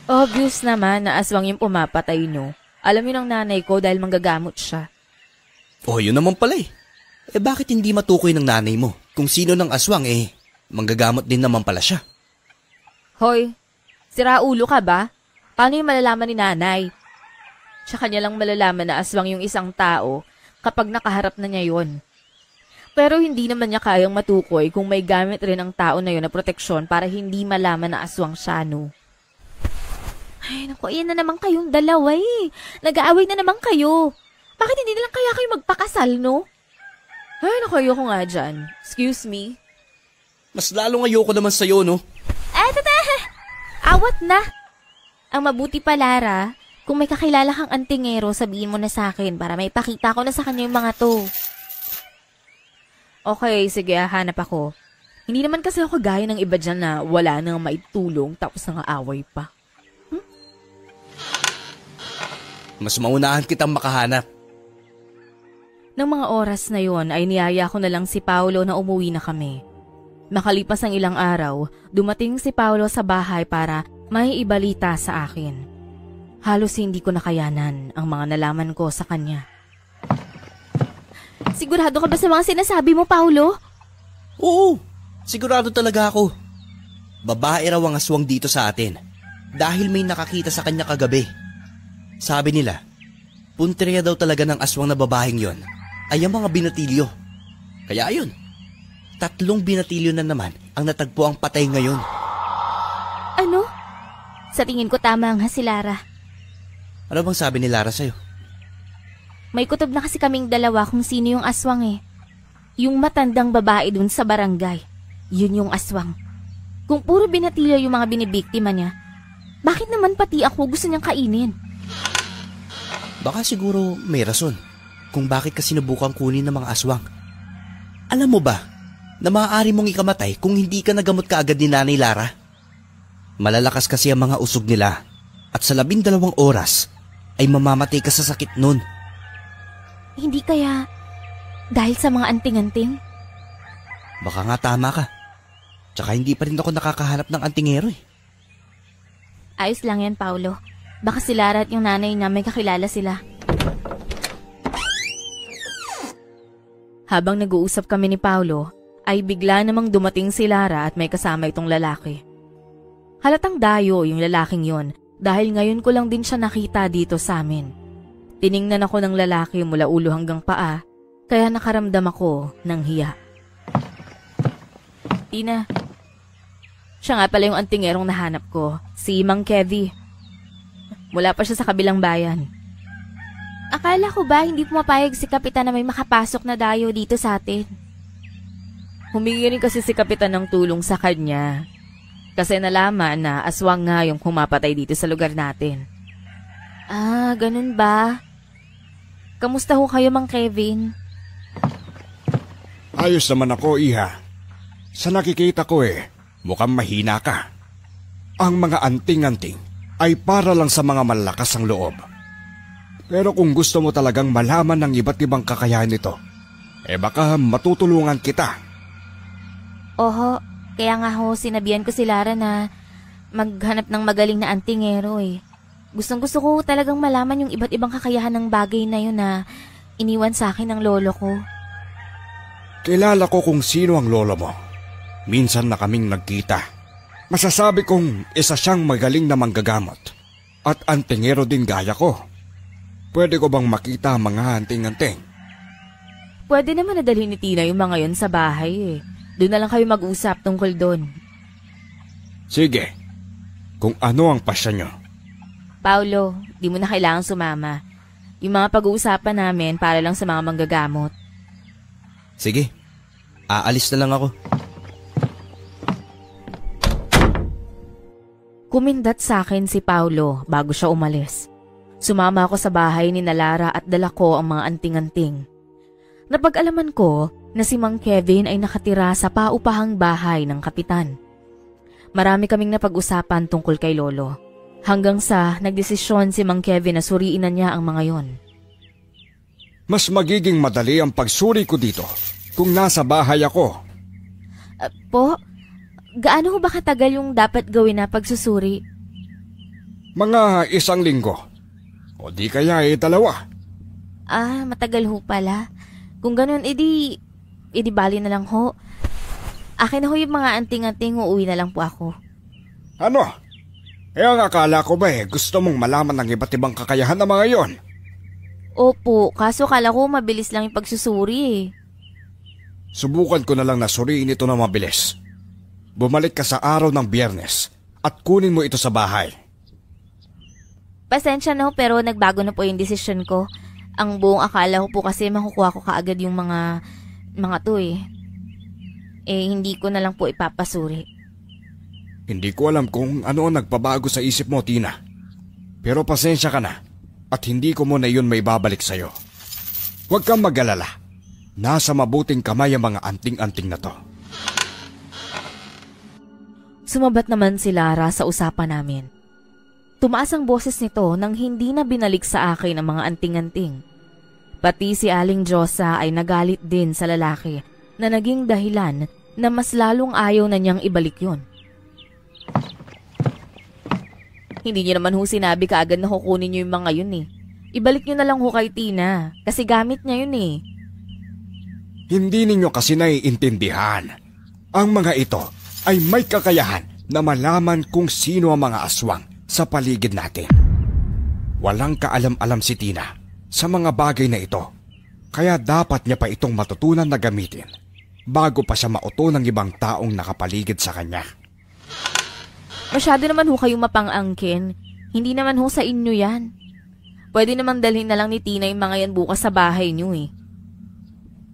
Obvious naman na aswang yung pumapatay nyo. Alam yun ng nanay ko dahil manggagamot siya. Yun naman pala bakit hindi matukoy ng nanay mo kung sino ng aswang manggagamot din naman pala siya? Hoy, sira ulo ka ba? Paano yung malalaman ni nanay? Tsaka niya lang malalaman na aswang yung isang tao kapag nakaharap na niya yon. Pero hindi naman niya kayang matukoy kung may gamit rin ang tao na yun na proteksyon para hindi malaman na aswang siya, no? Ay, naku, iyan na naman kayong dalawa Nag-aaway na naman kayo. Bakit hindi na lang kaya kayo magpakasal, no? Ay, naku, ayoko nga dyan. Excuse me? Mas lalong ayoko naman sa'yo, no? Awat na. Ang mabuti pa, Lara, kung may kakilala kang antingero, sabihin mo na sa akin para may pakita ko na sa kanya yung mga to. Okay, sige, hanap ako. Hindi naman kasi ako gaya ng iba dyan na wala nang maitulong tapos nangaaway pa. Mas maunahan kitang makahanap. Nang mga oras na yon ay niyaya ko na lang si Paolo na umuwi na kami. Makalipas ang ilang araw, dumating si Paolo sa bahay para may ibalita sa akin. Halos hindi ko nakayanan ang mga nalaman ko sa kanya. Sigurado ka ba sa mga sinasabi mo, Paolo? Oo, sigurado talaga ako. Babae raw ang aswang dito sa atin dahil may nakakita sa kanya kagabi. Sabi nila, punteriya daw talaga ng aswang na babaeng yon ay ang mga binatilyo. Kaya ayun, 3 binatilyo na naman ang natagpo ang patay ngayon. Ano? Sa tingin ko tama ang si Lara. Ano bang sabi ni Lara sa'yo? May kutob na kasi kaming dalawa kung sino yung aswang Yung matandang babae dun sa barangay. Yun yung aswang. Kung puro binatilyo yung mga binibiktima niya, bakit naman pati ako gusto niyang kainin? Baka siguro may rason kung bakit ka sinubukang kunin ng mga aswang. Alam mo ba na maaari mong ikamatay kung hindi ka nagamot kaagad ni Nanay Lara? Malalakas kasi ang mga usog nila at sa 12 oras ay mamamatay ka sa sakit nun. Hindi kaya dahil sa mga anting-anting? Baka nga tama ka. Tsaka hindi pa rin ako nakakahanap ng antingero Ayos lang yan, Paolo. Baka si Lara at yung nanay niya may kakilala sila. Habang nag-uusap kami ni Paolo, ay bigla namang dumating si Lara at may kasama itong lalaki. Halatang dayo yung lalaking yon dahil ngayon ko lang din siya nakita dito sa amin. Tiningnan ako ng lalaki mula ulo hanggang paa, kaya nakaramdam ako ng hiya. Tina, siya nga pala yung antingerong nahanap ko, si Mang Kevy. Mula pa siya sa kabilang bayan. Akala ko ba hindi pumapayag si Kapitan na may makapasok na dayo dito sa atin? Humingi rin kasi si Kapitan ng tulong sa kanya. Kasi nalaman na aswang nga yung humapatay dito sa lugar natin. Ah, ganun ba? Kamusta ho kayo, Mang Kevin? Ayos naman ako, Iha. Sa nakikita ko mukhang mahina ka. Ang mga anting-anting ay para lang sa mga malakas ang loob. Pero kung gusto mo talagang malaman ng iba't ibang kakayahan nito, baka matutulungan kita. Oho, kaya nga ho sinabihan ko si Lara na maghanap ng magaling na antingero Gustong-gusto ko talagang malaman yung iba't ibang kakayahan ng bagay na yun na iniwan sa akin ng lolo ko. Kilala ko kung sino ang lolo mo. Minsan na kaming nagkita. Masasabi kong isa siyang magaling na manggagamot. At antingero din gaya ko. Pwede ko bang makita ang mga anting-anting? Pwede naman na dalhin ni Tina yung mga yon sa bahay eh. Doon na lang kayo mag-usap tungkol doon. Sige. Kung ano ang pasya nyo. Paulo, di mo na kailangang sumama. Yung mga pag-uusapan namin para lang sa mga manggagamot. Sige, aalis na lang ako. Kumindat sa akin si Paulo bago siya umalis. Sumama ako sa bahay ni Lara at dala ko ang mga anting-anting. Napag-alaman ko na si Mang Kevin ay nakatira sa paupahang bahay ng kapitan. Marami kaming napag-usapan tungkol kay Lolo. Hanggang sa nagdesisyon si Mang Kevin na suriin na niya ang mga yon. Mas magiging madali ang pagsuri ko dito kung nasa bahay ako. Po, gaano ho ba katagal yung dapat gawin na pagsusuri? Mga 1 linggo. O di kaya 2. Matagal ho pala. Kung ganun, edi bali na lang ho. Akin na ho yung mga anting-anting, uuwi na lang po ako. Ano? Ang akala ko ba gusto mong malaman ng iba't ibang kakayahan ng mga yon? Opo, kaso kala ko mabilis lang yung pagsusuri eh. Subukan ko na lang na suriin ito na mabilis. Bumalik ka sa araw ng Biyernes at kunin mo ito sa bahay. Pasensya na ho pero nagbago na po yung desisyon ko. Ang buong akala ko po kasi makukuha ko kaagad yung mga to eh. Hindi ko na lang po ipapasuri. Hindi ko alam kung ano ang nagpabago sa isip mo, Tina. Pero pasensya ka na at hindi ko muna yun may babalik sa'yo. Huwag kang mag-alala. Nasa mabuting kamay ang mga anting-anting na to. Sumabat naman si Lara sa usapan namin. Tumaas ang boses nito nang hindi na binalik sa akin ang mga anting-anting. Pati si Aling Diyosa ay nagalit din sa lalaki na naging dahilan na mas lalong ayaw na niyang ibalik yon. Hindi niyo naman ho sinabi kaagad na kukunin niyo yung mga yun eh. Ibalik niyo na lang ho kay Tina kasi gamit niya yun eh. Hindi ninyo kasi naiintindihan. Ang mga ito ay may kakayahan na malaman kung sino ang mga aswang sa paligid natin. Walang kaalam-alam si Tina sa mga bagay na ito, kaya dapat niya pa itong matutunan na gamitin bago pa siya mauto ng ibang taong nakapaligid sa kanya. Masyado naman ho kayong mapang-angkin. Hindi naman ho sa inyo yan. Pwede naman dalhin na lang ni Tina yung mga yan bukas sa bahay niyo eh.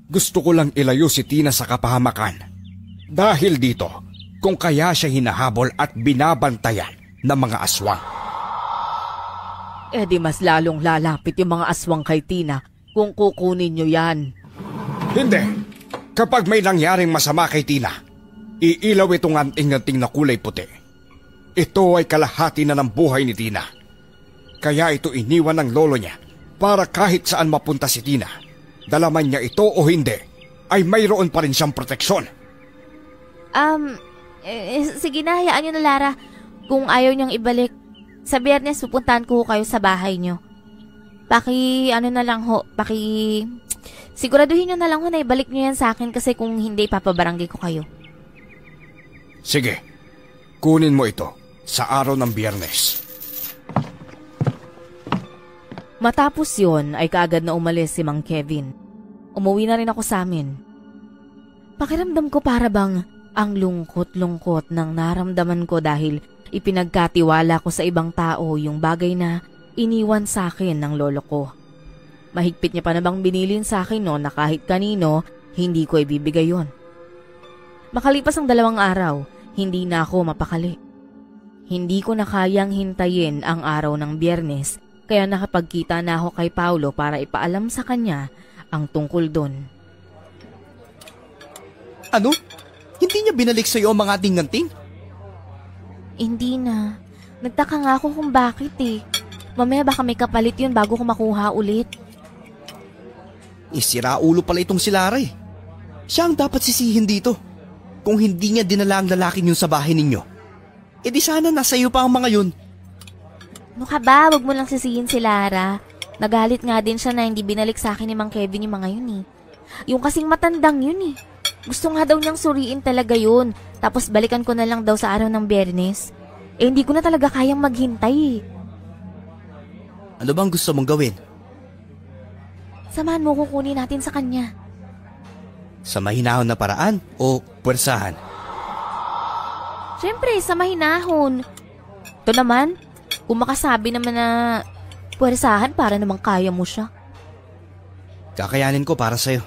Gusto ko lang ilayo si Tina sa kapahamakan. Dahil dito, kung kaya siya hinahabol at binabantayan ng mga aswang. Di mas lalong lalapit yung mga aswang kay Tina kung kukunin nyo yan. Hindi. Kapag may nangyaring masama kay Tina, iilaw itong anting-anting na kulay puti. Ito ay kalahati na ng buhay ni Tina. Kaya ito iniwan ng lolo niya para kahit saan mapunta si Tina, dalaman niya ito o hindi, ay mayroon pa rin siyang proteksyon. Sige na, hayaan nyo na Lara. Kung ayaw niyang ibalik, sa Biyernes pupuntahan ko kayo sa bahay niyo. Siguraduhin nyo na lang ho na ibalik nyo yan sa akin kasi kung hindi, papabarangay ko kayo. Sige, kunin mo ito sa araw ng Biyernes. Matapos yon ay kaagad na umalis si Mang Kevin. Umuwi na rin ako sa amin. Pakiramdam ko para bang ang lungkot-lungkot ng naramdaman ko dahil ipinagkatiwala ko sa ibang tao yung bagay na iniwan sa akin ng lolo ko. Mahigpit niya pa na bang binilin sa akin no na kahit kanino, hindi ko ibibigay yon. Makalipas ang 2 araw, hindi na ako mapakali. Hindi ko na kayang hintayin ang araw ng Biyernes, kaya nakapagkita na ako kay Paulo para ipaalam sa kanya ang tungkol doon. Ano? Hindi niya binalik sa'yo ang mga anting-anting? Hindi na. Nagtaka nga ako kung bakit eh. Mamaya baka may kapalit yun bago ko makuha ulit. Sira ulo pala itong si Lara eh. Siya ang dapat sisihin dito. Kung hindi niya dinala ang lalaking yun sa bahay ninyo, di sana nasa iyo pa ang mga yun. Ano ka ba? Huwag mo lang sisihin si Lara. Nagalit nga din siya na hindi binalik sa akin ni Mang Kevin yung mga yun eh. Yung kasing matandang yun eh. Gusto nga daw niyang suriin talaga yun. Tapos balikan ko na lang daw sa araw ng Biyernes. Hindi ko na talaga kayang maghintay eh. Ano bang gusto mong gawin? Samahan mo kukunin natin sa kanya. Sa mahinahon na paraan o puwersahan? Siyempre, sa mahinahon. Ito naman, kung makasabi naman na puwersahan para namang kaya mo siya. Kakayanin ko para sa'yo.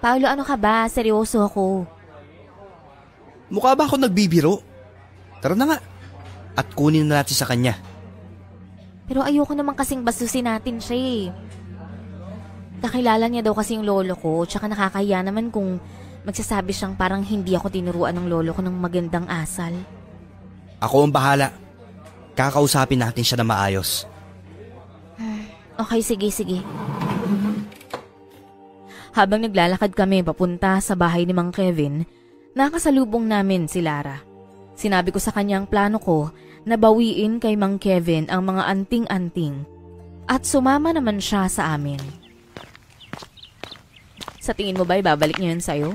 Paolo, ano ka ba? Seryoso ako. Mukha ba ako nagbibiro? Tara na nga. At kunin na natin sa kanya. Pero ayoko naman kasing bastusin natin siya eh. Kakilala niya daw kasi yung lolo ko, tsaka nakakahiya naman kung magsasabi siyang parang hindi ako tinuruan ng lolo ko ng magandang asal. Ako ang bahala. Kakausapin natin siya na maayos. Okay, sige. Habang naglalakad kami papunta sa bahay ni Mang Kevin, nakasalubong namin si Lara. Sinabi ko sa kanya ang plano ko na bawiin kay Mang Kevin ang mga anting-anting at sumama naman siya sa amin. Sa tingin mo ba ibabalik niya yun sa'yo?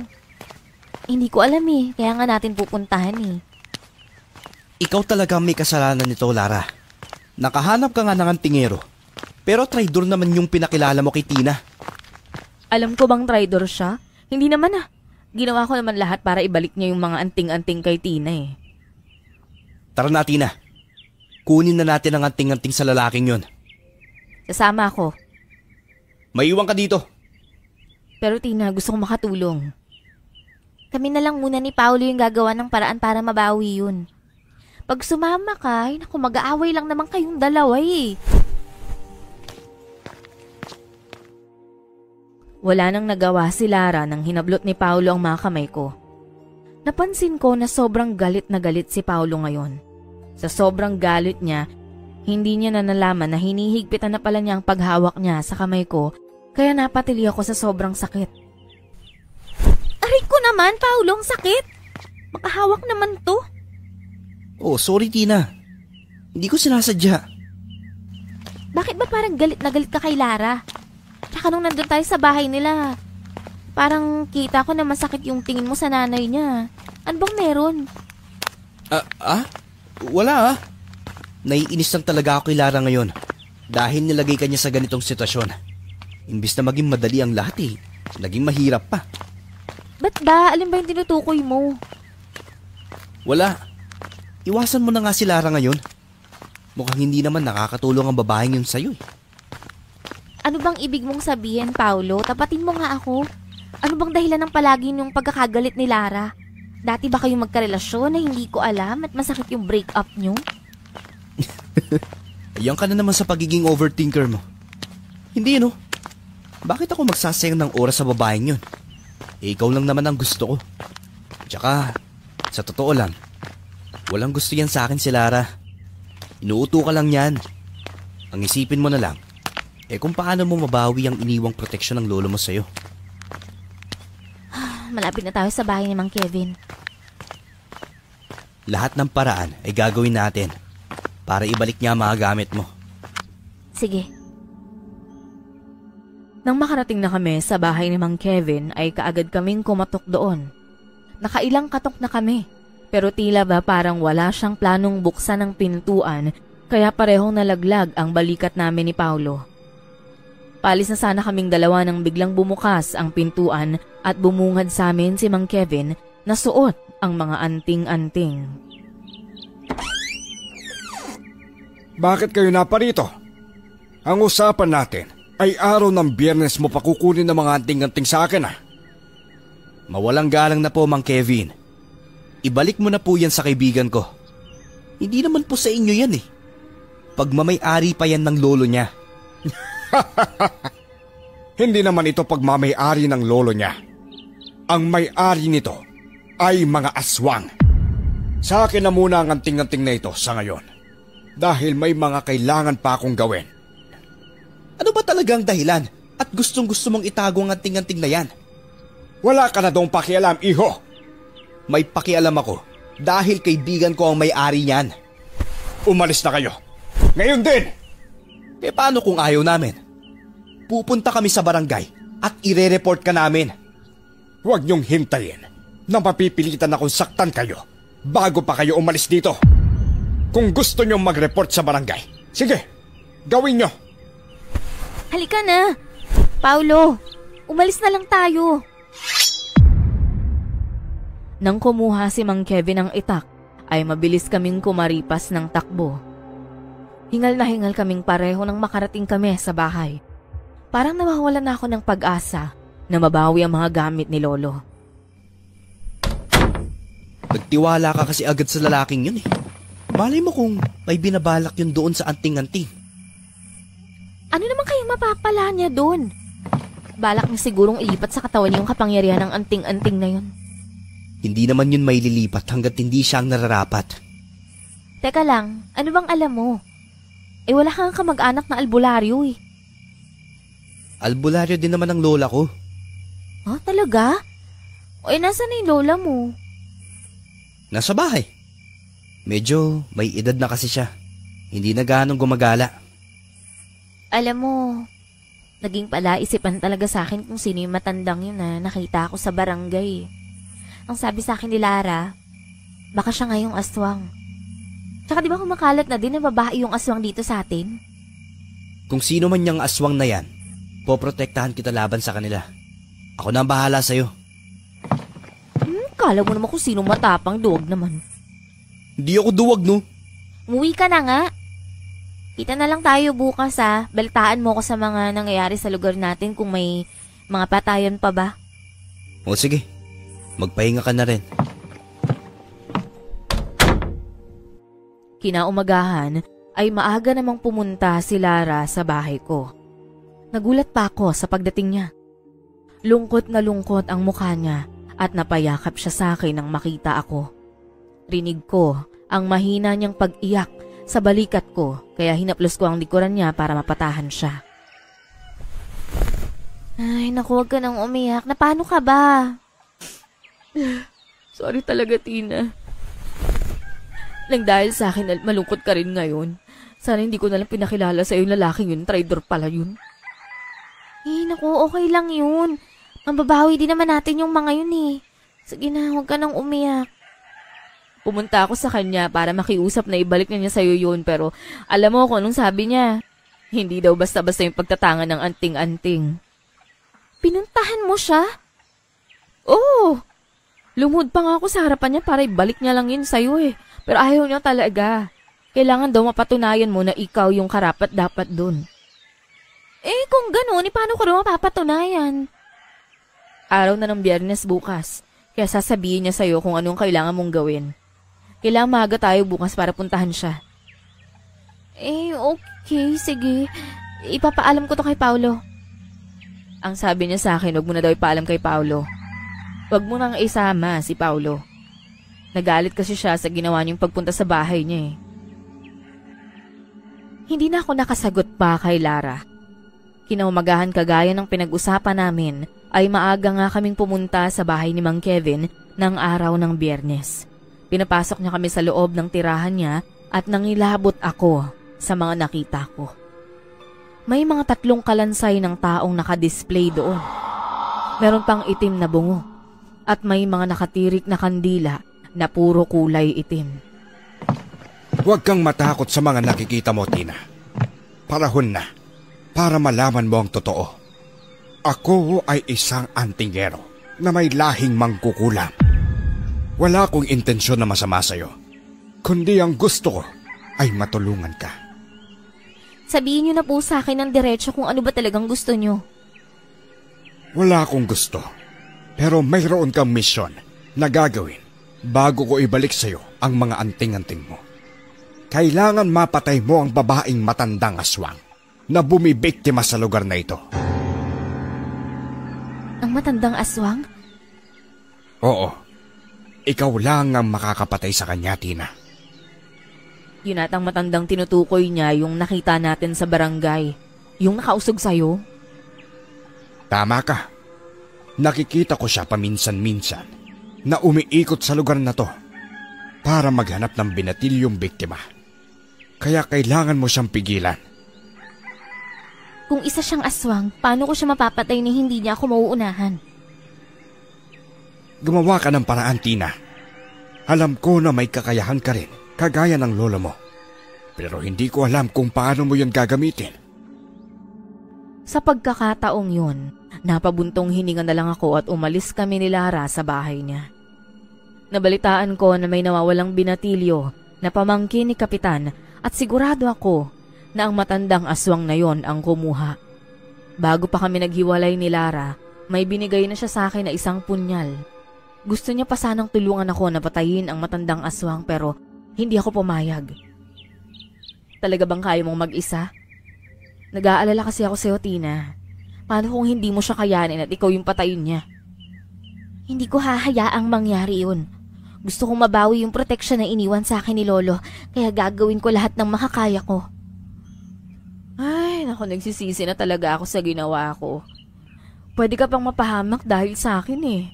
Hindi ko alam eh, kaya nga natin pupuntahan eh. Ikaw talaga may kasalanan nito, Lara. Nakahanap ka nga ng antingero, pero traidor naman yung pinakilala mo kay Tina. Alam ko bang traidor siya? Hindi naman ah. Ginawa ko naman lahat para ibalik niya yung mga anting-anting kay Tina eh. Tara na, Tina. Kunin na natin ang anting-anting sa lalaking yun. Sasama ako. Maiwan ka dito. Pero Tina, gusto kong makatulong. Kami na lang muna ni Paolo yung gagawa ng paraan para mabawi yun. Pag sumama ka, ay naku, mag-aaway lang naman kayong dalawa eh. Wala nang nagawa si Lara nang hinablot ni Paolo ang mga kamay ko. Napansin ko na sobrang galit na galit si Paolo ngayon. Sa sobrang galit niya, hindi niya na nalaman na hinihigpitan na pala niya ang paghawak niya sa kamay ko, kaya napatili ako sa sobrang sakit. Aray ko naman, Paolo, ang sakit! Makahawak naman to. Oh, sorry, Tina. Hindi ko sinasadya. Bakit ba parang galit na galit ka kay Lara? Tsaka nung nandun tayo sa bahay nila, parang kita ko na masakit yung tingin mo sa nanay niya. Ano bang meron? Wala ah. Naiinis lang talaga ako kay Lara ngayon dahil nilagay ka niya sa ganitong sitwasyon. Imbis na maging madali ang lahat eh, naging mahirap pa. Ba't ba? Alin ba yung tinutukoy mo? Wala. Iwasan mo na nga si Lara ngayon. Mukhang hindi naman nakakatulong ang babaeng yun sa'yo eh. Ano bang ibig mong sabihin, Paolo? Tapatin mo nga ako. Ano bang dahilan ng palagi yung pagkakagalit ni Lara? Dati ba kayong magkarelasyon na hindi ko alam at masakit yung breakup nyo? Ayan ka na naman sa pagiging overthinker mo. Hindi no? Bakit ako magsasayang ng oras sa babaeng yun? Ikaw lang naman ang gusto ko. Tsaka, sa totoo lang, walang gusto yan sa akin si Lara. Inuuto ka lang yan. Ang isipin mo na lang, kung paano mo mabawi ang iniwang proteksyon ng lolo mo sa'yo. Malapit na tayo sa bahay ni Mang Kevin. Lahat ng paraan ay gagawin natin para ibalik niya ang mga gamit mo. Sige. Nang makarating na kami sa bahay ni Mang Kevin ay kaagad kaming kumatok doon. Nakailang katok na kami, pero tila ba parang wala siyang planong buksan ng pintuan kaya parehong nalaglag ang balikat namin ni Paolo. Palis na sana kaming dalawa nang biglang bumukas ang pintuan at bumungad sa amin si Mang Kevin na suot ang mga anting-anting. Bakit kayo naparito? Ang usapan natin ay araw ng Biyernes mo pakukunin ng mga anting-anting sa akin ah. Mawalang galang na po, Mang Kevin. Ibalik mo na po yan sa kaibigan ko. Hindi naman po sa inyo yan eh. Pagmamay-ari pa yan ng lolo niya. Hindi naman ito pagmamay-ari ng lolo niya. Ang may-ari nito ay mga aswang. Sa akin na muna ang anting-anting na ito sa ngayon. Dahil may mga kailangan pa akong gawin. Ano ba talagang dahilan at gustong-gusto mong itago ang anting-anting na yan? Wala ka na dong pakialam, iho. May pakialam ako dahil kaibigan ko ang may-ari niyan. Umalis na kayo. Ngayon din! Paano kung ayaw namin? Pupunta kami sa barangay at ire-report ka namin. Huwag niyong hintayin na mapipilitan akong saktan kayo bago pa kayo umalis dito. Kung gusto niyong mag-report sa barangay, sige, gawin niyo. Halika na! Paulo, umalis na lang tayo. Nang kumuha si Mang Kevin ng itak, ay mabilis kaming kumaripas ng takbo. Hingal na hingal kaming pareho nang makarating kami sa bahay. Parang nawawalan na ako ng pag-asa na mabawi ang mga gamit ni Lolo. Nagtiwala ka kasi agad sa lalaking yun eh. Malay mo kung may binabalak yun doon sa anting-anting. Ano naman kayong mapapala niya doon? Balak niya sigurong ilipat sa katawan niya yung kapangyarihan ng anting-anting na yun. Hindi naman yun may lilipat hanggat hindi siya ang nararapat. Teka lang, ano bang alam mo? Wala kang kamag-anak na albularyo eh. Albularyo din naman ang lola ko. Oh, talaga? Nasaan na yung lola mo? Nasa bahay. Medyo may edad na kasi siya. Hindi na ganong gumagala. Alam mo, naging palaisipan talaga sa akin kung sino yung matandang yun na nakita ko sa barangay. Ang sabi sa akin ni Lara, baka siya ngayong aswang. Tsaka di ba kumakalat na din na babae yung aswang dito sa atin? Kung sino man yung aswang na yan, poprotektahan kita laban sa kanila. Ako na ang bahala sa'yo. Kala mo naman kung sino matapang, duwag naman. Hindi ako duwag, no? Umuwi ka na nga. Kita na lang tayo bukas ha. Balitaan mo ko sa mga nangyayari sa lugar natin kung may mga patayon pa ba. O sige, magpahinga ka na rin. Kinaumagahan ay maaga namang pumunta si Lara sa bahay ko. Nagulat pa ako sa pagdating niya. Lungkot na lungkot ang mukha niya at napayakap siya sa akin nang makita ako. Rinig ko ang mahina niyang pag-iyak sa balikat ko kaya hinaplos ko ang likuran niya para mapatahan siya. Ay naku, huwag ka nang umiyak. Na paano ka ba? Sorry talaga, Tina. Nang dahil sa akin at malungkot ka rin ngayon, sana hindi ko nalang pinakilala sa yung lalaking yun. Traidor pala yun. Naku, okay lang yun. Mababawi din naman natin yung mga yun eh. Sige na, huwag ka nang umiyak. Pumunta ako sa kanya para makiusap na ibalik na niya sa'yo yun, pero alam mo kung anong sabi niya. Hindi daw basta-basta yung pagtatangan ng anting-anting. Pinuntahan mo siya? Oo. Lumod pa nga ako sa harapan niya para ibalik niya lang yun sa'yo eh. Pero ayaw niya talaga. Kailangan daw mapatunayan mo na ikaw yung karapat-dapat dun. Kung gano'n, paano ko daw mapapatunayan? Araw na ng Biyernes bukas, kaya sasabihin niya sa'yo kung anong kailangan mong gawin. Kailangan maaga tayo bukas para puntahan siya. Okay, sige. Ipapaalam ko to kay Paulo. Ang sabi niya sa akin, wag mo na daw ipaalam kay Paulo. Wag mo nang isama si Paulo. Nagalit kasi siya sa ginawa niyong pagpunta sa bahay niya eh. Hindi na ako nakasagot pa kay Lara. Kinaumagahan kagaya ng pinag-usapan namin ay maaga nga kaming pumunta sa bahay ni Mang Kevin ng araw ng Biyernes. Pinapasok niya kami sa loob ng tirahan niya at nangilabot ako sa mga nakita ko. May mga 3 kalansay ng taong nakadisplay doon. Meron pang itim na bungo at may mga nakatirik na kandila na puro kulay itim. Huwag kang matakot sa mga nakikita mo, Tina. Panahon na para malaman mo ang totoo. Ako ay isang antingero na may lahing mangkukulam. Wala akong intensyon na masama sa'yo, kundi ang gusto ko ay matulungan ka. Sabihin niyo na po sa akin ng diretso kung ano ba talagang gusto niyo. Wala akong gusto, pero mayroon kang misyon na gagawin bago ko ibalik sa'yo ang mga anting-anting mo. Kailangan mapatay mo ang babaeng matandang aswang na bumibiktima sa lugar na ito. Ang matandang aswang? Oo. Ikaw lang ang makakapatay sa kanya, Tina. Yun at ang matandang tinutukoy niya yung nakita natin sa barangay. Yung nakausog sa'yo. Tama ka. Nakikita ko siya paminsan-minsan na umiikot sa lugar na to para maghanap ng binatilyong biktima. Kaya kailangan mo siyang pigilan. Kung isa siyang aswang, paano ko siya mapapatay na hindi niya ako mauunahan? Gumawa ka ng paraan, Tina. Alam ko na may kakayahan ka rin, kagaya ng lolo mo. Pero hindi ko alam kung paano mo yun gagamitin. Sa pagkakataong yun, napabuntong hininga na lang ako at umalis kami ni Lara sa bahay niya. Nabalitaan ko na may nawawalang binatilyo na pamangkin ni Kapitan at sigurado ako na ang matandang aswang na yon ang kumuha. Bago pa kami naghiwalay ni Lara, may binigay na siya sa akin na isang punyal. Gusto niya pa sanang tulungan ako na patayin ang matandang aswang pero hindi ako pumayag. Talaga bang kaya mong mag-isa? Nag-aalala kasi ako sa'yo, Tina. Paano kung hindi mo siya kayanin at ikaw yung patayin niya? Hindi ko hahayaang mangyari yun. Gusto kong mabawi yung proteksyon na iniwan sa akin ni Lolo, kaya gagawin ko lahat ng makakaya ko. Ay, naku, nagsisisi na talaga ako sa ginawa ko. Pwede ka pang mapahamak dahil sa akin eh.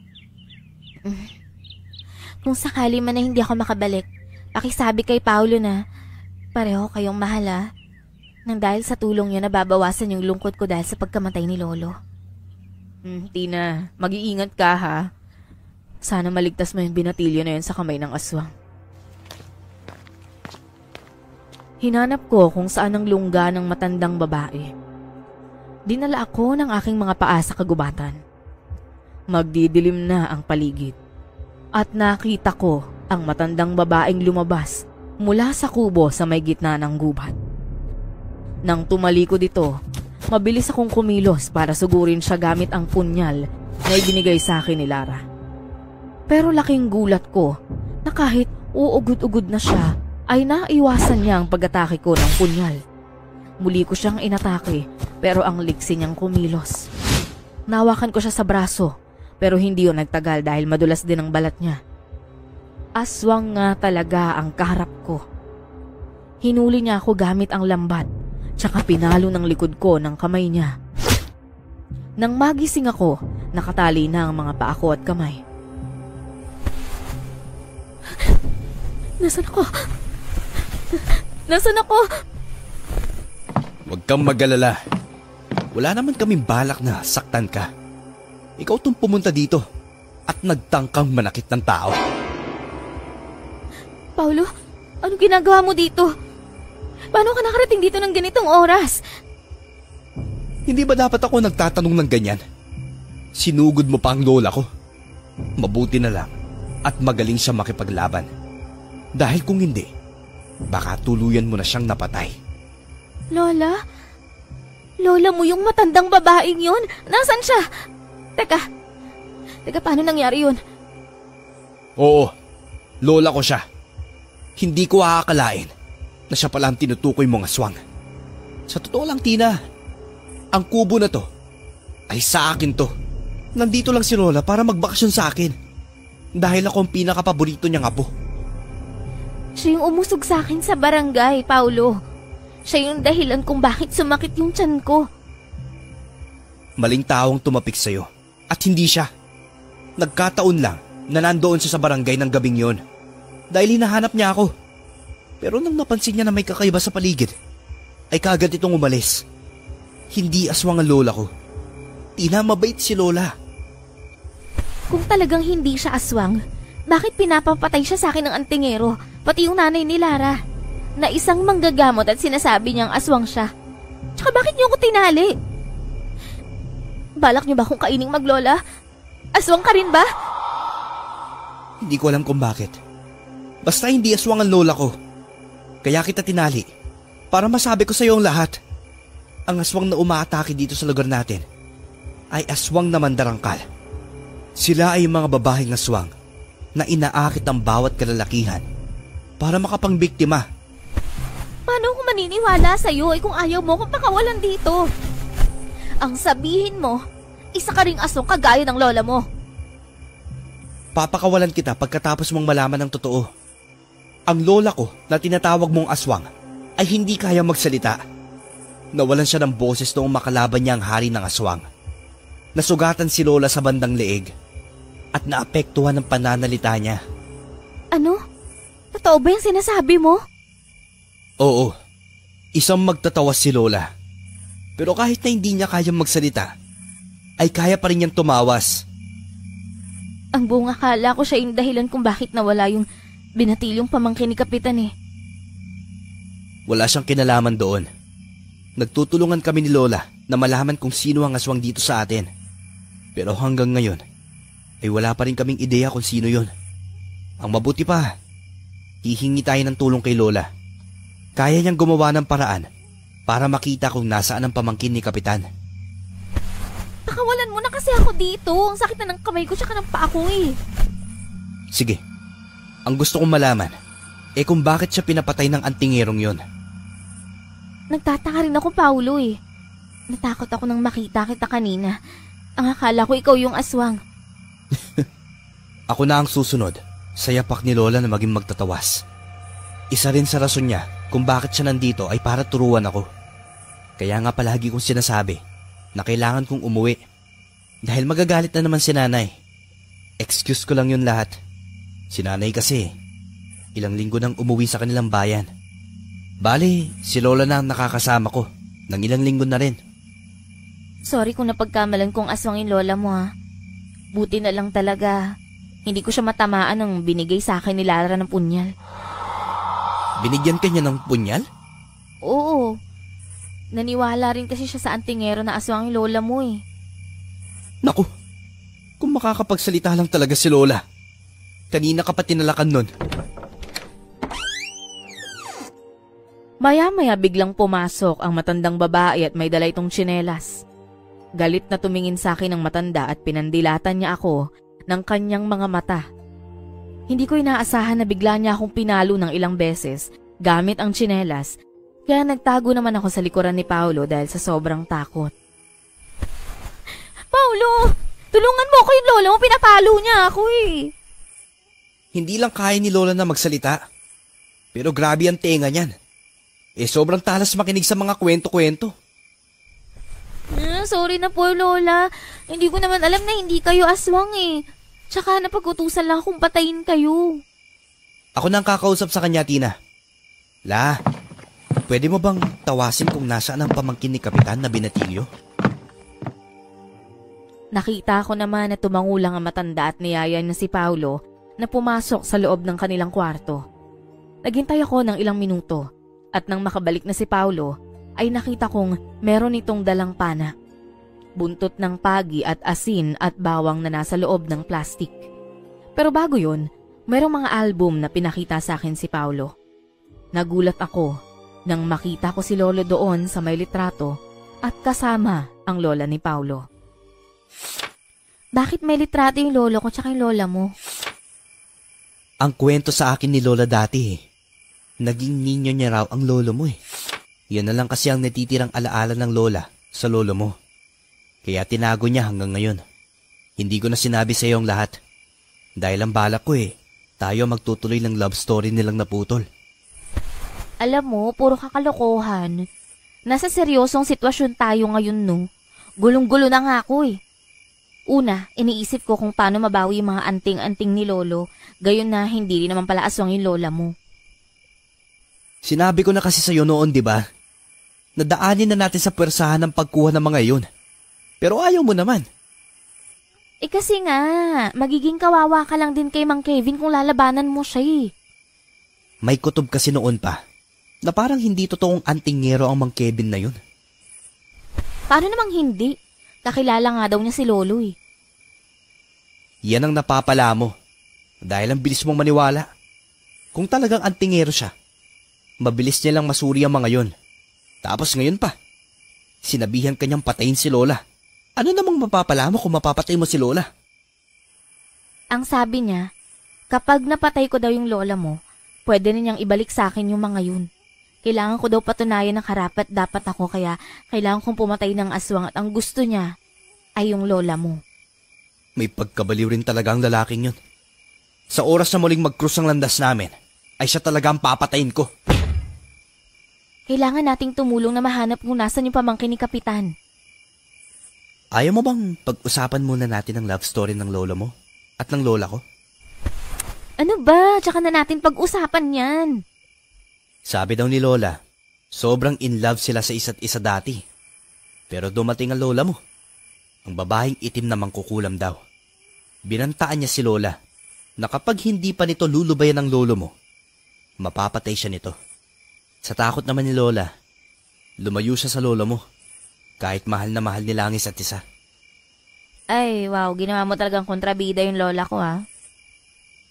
Kung sakali man na hindi ako makabalik, pakisabi kay Paulo na pareho kayong mahal ah. Nang dahil sa tulong niya nababawasan yung lungkot ko dahil sa pagkamatay ni Lolo. Tina, mag-iingat ka ha. Sana maligtas mo yung binatilyo na yun sa kamay ng aswang. Hinanap ko kung saan ang lungga ng matandang babae. Dinala ako ng aking mga paa sa kagubatan. Magdidilim na ang paligid. At nakita ko ang matandang babaeng lumabas mula sa kubo sa may gitna ng gubat. Nang tumalikod ito, mabilis akong kumilos para sugurin siya gamit ang punyal na ibinigay sa akin ni Lara. Pero laking gulat ko na kahit uugod-ugod na siya, ay naiwasan niya ang pag-atake ko ng punyal. Muli ko siyang inatake pero ang liksi niyang kumilos. Nawakan ko siya sa braso pero hindi yun nagtagal dahil madulas din ang balat niya. Aswang nga talaga ang kaharap ko. Hinuli niya ako gamit ang lambat tsaka pinalo ng likod ko ng kamay niya. Nang magising ako, nakatali na ang mga paa ko at kamay. Nasaan ako? Nasaan ako? Huwag kang mag-alala. Wala naman kaming balak na saktan ka. Ikaw tong pumunta dito at nagtangkang manakit ng tao. Paulo, anong ginagawa mo dito? Paano ka nakarating dito ng ganitong oras? Hindi ba dapat ako nagtatanong ng ganyan? Sinugod mo pa ang lola ko. Mabuti na lang at magaling siya makipaglaban. Dahil kung hindi, baka tuluyan mo na siyang napatay. Lola? Lola mo yung matandang babaeng yun? Nasaan siya? Teka, paano nangyari yun? Oo, lola ko siya. Hindi ko aakalain na siya pala ang tinutukoy mong aswang. Sa totoo lang, Tina, ang kubo na to ay sa akin to. Nandito lang si Lola para magbakasyon sa akin. Dahil ako ang pinakapaborito niyang apo. Siya yung umusog sa akin sa barangay, Paulo. Siya yung dahilan kung bakit sumakit yung tiyan ko. Maling taong tumapik sa'yo at hindi siya. Nagkataon lang na nandoon siya sa barangay ng gabing yon. Dahil hinahanap niya ako. Pero nang napansin niya na may kakaiba sa paligid, ay kaagad itong umalis. Hindi aswang ang lola ko. Tina, mabait si Lola. Kung talagang hindi siya aswang, bakit pinapapatay siya sa akin ng antingero, pati yung nanay ni Lara, na isang manggagamot at sinasabi niyang aswang siya? Tsaka bakit niyo ko tinali? Balak niyo ba kung kaining maglola? Aswang ka rin ba? Hindi ko alam kung bakit. Basta hindi aswang ang lola ko. Kaya kita tinali para masabi ko sa iyo ang lahat. Ang aswang na umaatake dito sa lugar natin ay aswang na mandarangkal. Sila ay mga babaeng aswang na inaakit ang bawat kalalakihan para makapangbiktima. Paano ako maniniwala sa iyo kung ayaw mo kung pakawalan dito? Ang sabihin mo, isa ka ring aswang kagaya ng lola mo. Papakawalan kita pagkatapos mong malaman ng totoo. Ang lola ko na tinatawag mong aswang ay hindi kaya magsalita. Nawalan siya ng boses noong makalaban niya ang hari ng aswang. Nasugatan si Lola sa bandang leeg at naapektuhan ng pananalita niya. Ano? Totoo ba yung sinasabi mo? Oo, isang magtatawas si Lola. Pero kahit na hindi niya kayang magsalita, ay kaya pa rin niyang tumawas. Ang buong akala ko siya yung dahilan kung bakit nawala yung binatilyong pamangkin ni Kapitan eh. Wala siyang kinalaman doon. Nagtutulungan kami ni Lola na malaman kung sino ang aswang dito sa atin. Pero hanggang ngayon, ay wala pa rin kaming ideya kung sino yon. Ang mabuti pa, hihingi tayo ng tulong kay Lola. Kaya niyang gumawa ng paraan para makita kung nasaan ang pamangkin ni Kapitan. Pakawalan mo na kasi ako dito. Ang sakit na ng kamay ko tsaka ng paa ko eh. Sige, ang gusto kong malaman, kung bakit siya pinapatay ng antingerong yon. Nagtataka rin ako, Paulo eh. Natakot ako nang makita kita kanina. Ang akala ko ikaw yung aswang. Ako na ang susunod sa yapak ni Lola na maging magtatawas. Isa rin sa rason niya kung bakit siya nandito ay para turuan ako. Kaya nga palagi kong sinasabi na kailangan kong umuwi. Dahil magagalit na naman si nanay. Excuse ko lang yun lahat. Si nanay kasi, ilang linggo nang umuwi sa kanilang bayan. Bale, si Lola na ang nakakasama ko ng ilang linggo na rin. Sorry kung napagkamalan kong aswang yung lola mo ha. Buti na lang talaga. Hindi ko siya matamaan ng binigay sa akin ni Lara ng punyal. Binigyan ka niya ng punyal? Oo. Naniwala rin kasi siya sa antingero na aswang yung lola mo eh. Naku, kung makakapagsalita lang talaga si Lola. Kanina ka pa tinalakan nun. Maya-maya biglang pumasok ang matandang babae at may dala itong tsinelas. Galit na tumingin sa akin ang matanda at pinandilatan niya ako ng kanyang mga mata. Hindi ko inaasahan na bigla niya akong pinalo ng ilang beses gamit ang tsinelas, kaya nagtago naman ako sa likuran ni Paulo dahil sa sobrang takot. Paulo! Tulungan mo ako, yung lola mo, pinapalo niya ako eh. Hindi lang kaya ni Lola na magsalita. Pero grabe ang tenga niyan. Sobrang talas makinig sa mga kwento-kwento. Sorry na po, Lola. Hindi ko naman alam na hindi kayo aswang eh. Tsaka napag-utusan lang akong patayin kayo. Ako na ang kakausap sa kanya, Tina. La, pwede mo bang tawasin kung nasaan ang pamangkin ni Kapitan na binatilyo? Nakita ko naman na tumangulang ang matanda at niyayan na si Paulo na pumasok sa loob ng kanilang kwarto. Naghintay ako ng ilang minuto. At nang makabalik na si Paulo, ay nakita kong meron itong dalang pana. Buntot ng pagi at asin at bawang na nasa loob ng plastik. Pero bago yun, merong mga album na pinakita sa akin si Paulo. Nagulat ako nang makita ko si Lolo doon sa may litrato at kasama ang lola ni Paulo. Bakit may litrato yung lolo ko tsaka yung lola mo? Ang kwento sa akin ni Lola dati naging ninyo niya raw ang lolo mo eh. Yan na lang kasi ang natitirang alaala ng lola sa lolo mo. Kaya tinago niya hanggang ngayon. Hindi ko na sinabi sa iyo ang lahat. Dahil ang balak ko tayo magtutuloy ng love story nilang naputol. Alam mo, puro kakalokohan. Nasa seryosong sitwasyon tayo ngayon no. Gulong-gulo na nga ako eh. Una, iniisip ko kung paano mabawi yung mga anting-anting ni Lolo, gayon na hindi rin naman pala aswang yung lola mo. Sinabi ko na kasi sa'yo noon, di ba? Nadaanin na natin sa pwersahan ng pagkuha ng mga iyon. Pero ayaw mo naman. Kasi nga, magiging kawawa ka lang din kay Mang Kevin kung lalabanan mo siya eh. May kutob kasi noon pa, na parang hindi totoong antingero ang Mang Kevin na yun. Paano namang hindi? Kakilala nga daw niya si Lolo eh. Yan ang napapala mo. Dahil ang bilis mong maniwala. Kung talagang antingero siya, mabilis niya lang masuri ang mga yon. Tapos ngayon pa, sinabihan kanyang patayin si Lola. Ano namang mapapala mo kung mapapatay mo si Lola? Ang sabi niya, kapag napatay ko daw yung lola mo, pwede niyang ibalik sa akin yung mga yun. Kailangan ko daw patunayan ng karapat dapat ako kaya kailangan kong pumatay ng aswang at ang gusto niya ay yung lola mo. May pagkabaliw rin talaga ang lalaking yun. Sa oras na muling mag-cruise ang landas namin, ay siya talaga ang papatayin ko. Kailangan nating tumulong na mahanap kung nasan yung pamangkin ni Kapitan. Ayaw mo bang pag-usapan muna natin ang love story ng lolo mo at ng lola ko? Ano ba? Tsaka na natin pag-usapan yan. Sabi daw ni Lola, sobrang in love sila sa isa't isa dati. Pero dumating ang lola mo. Ang babaeng itim na mangkukulam daw. Binantaan niya si lola na kapag hindi pa nito lulubayan ng lolo mo, mapapatay siya nito. Sa takot naman ni lola, lumayo siya sa lolo mo kahit mahal na mahal nila ang isa't isa. Ay, wow, ginawa mo talagang kontrabida yung lola ko ha.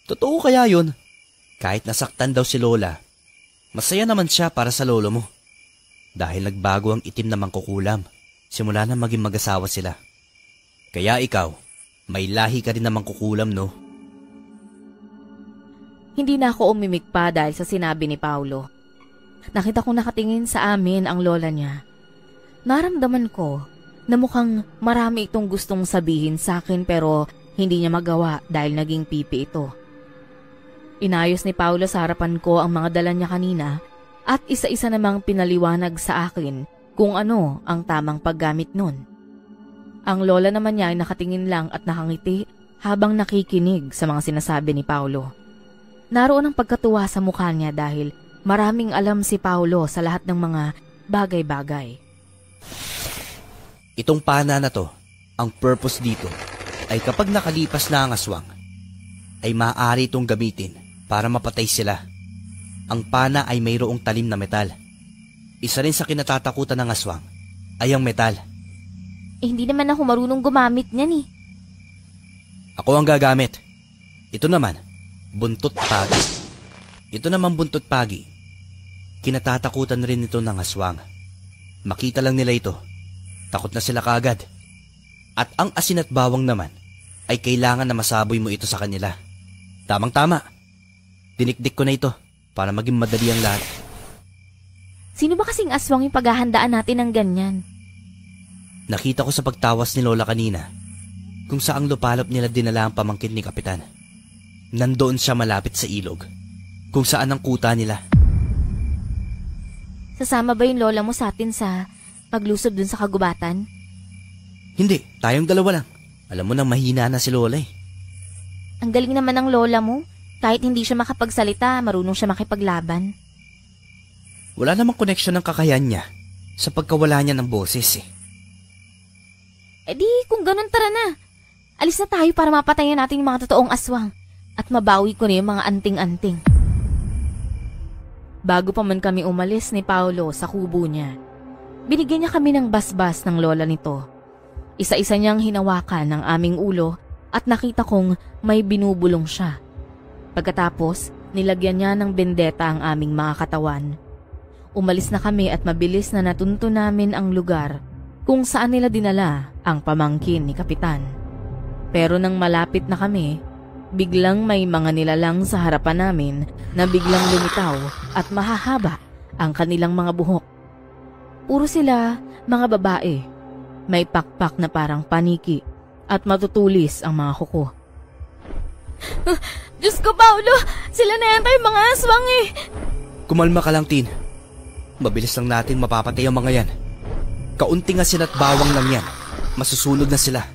Totoo kaya yun? Kahit nasaktan daw si lola, masaya naman siya para sa lolo mo. Dahil nagbago ang itim na mangkukulam, simula na maging mag-asawa sila. Kaya ikaw, may lahi ka rin na mangkukulam, no? Hindi na ako umimik pa dahil sa sinabi ni Paulo. Nakita kong nakatingin sa amin ang lola niya. Naramdaman ko na mukhang marami itong gustong sabihin sa akin pero hindi niya magawa dahil naging pipi ito. Inayos ni Paulo sa harapan ko ang mga dala niya kanina at isa-isa namang pinaliwanag sa akin kung ano ang tamang paggamit nun. Ang lola naman niya ay nakatingin lang at nakangiti habang nakikinig sa mga sinasabi ni Paulo. Naroon ang pagkatuwa sa mukha niya dahil maraming alam si Paulo sa lahat ng mga bagay-bagay. Itong pana na to, ang purpose dito ay kapag nakalipas na ang aswang, ay maaari itong gamitin para mapatay sila. Ang pana ay mayroong talim na metal. Isa rin sa kinatatakutan ng aswang ay ang metal. Hindi naman ako marunong gumamit niyan eh. Ako ang gagamit. Ito naman, buntot pagi. Ito naman buntot pagi. Kinatatakutan rin ito ng aswang. Makita lang nila ito, takot na sila kaagad. At ang asin at bawang naman ay kailangan na masaboy mo ito sa kanila. Tamang-tama. Dinikdik ko na ito para maging madali ang lahat. Sino ba kasing aswang yung paghahandaan natin ng ganyan? Nakita ko sa pagtawas ni Lola kanina kung saang lupalop nila dinala ang pamangkin ni Kapitan. Nandoon siya malapit sa ilog, kung saan ang kuta nila. Sasama ba yung lola mo sa atin sa paglusob dun sa kagubatan? Hindi, tayong dalawa lang. Alam mo nang mahina na si Lola eh. Ang galing naman ng lola mo. Kahit hindi siya makapagsalita, marunong siya makipaglaban. Wala namang koneksyon ng kakayahan niya sa pagkawala niya ng boses eh. E di, kung ganun tara na. Alis na tayo para mapatayan natin yung mga totoong aswang at mabawi ko na yung mga anting-anting. Bago pa man kami umalis ni Paulo sa kubo niya, binigyan niya kami ng basbas ng lola nito. Isa-isa niyang hinawakan ng aming ulo at nakita kong may binubulong siya. Pagkatapos, nilagyan niya ng bendeta ang aming mga katawan. Umalis na kami at mabilis na natunto namin ang lugar kung saan nila dinala ang pamangkin ni Kapitan. Pero nang malapit na kami, biglang may mga nilalang sa harapan namin na biglang lumitaw at mahahaba ang kanilang mga buhok. Puro sila mga babae, may pakpak na parang paniki at matutulis ang mga kuko. Diyos ko, Paulo! Sila na yata yung mga aswang eh! Kumalma ka lang, Tin. Mabilis lang natin mapapatay ang mga yan. Kaunting asin at bawang lang yan. Masusunog na sila.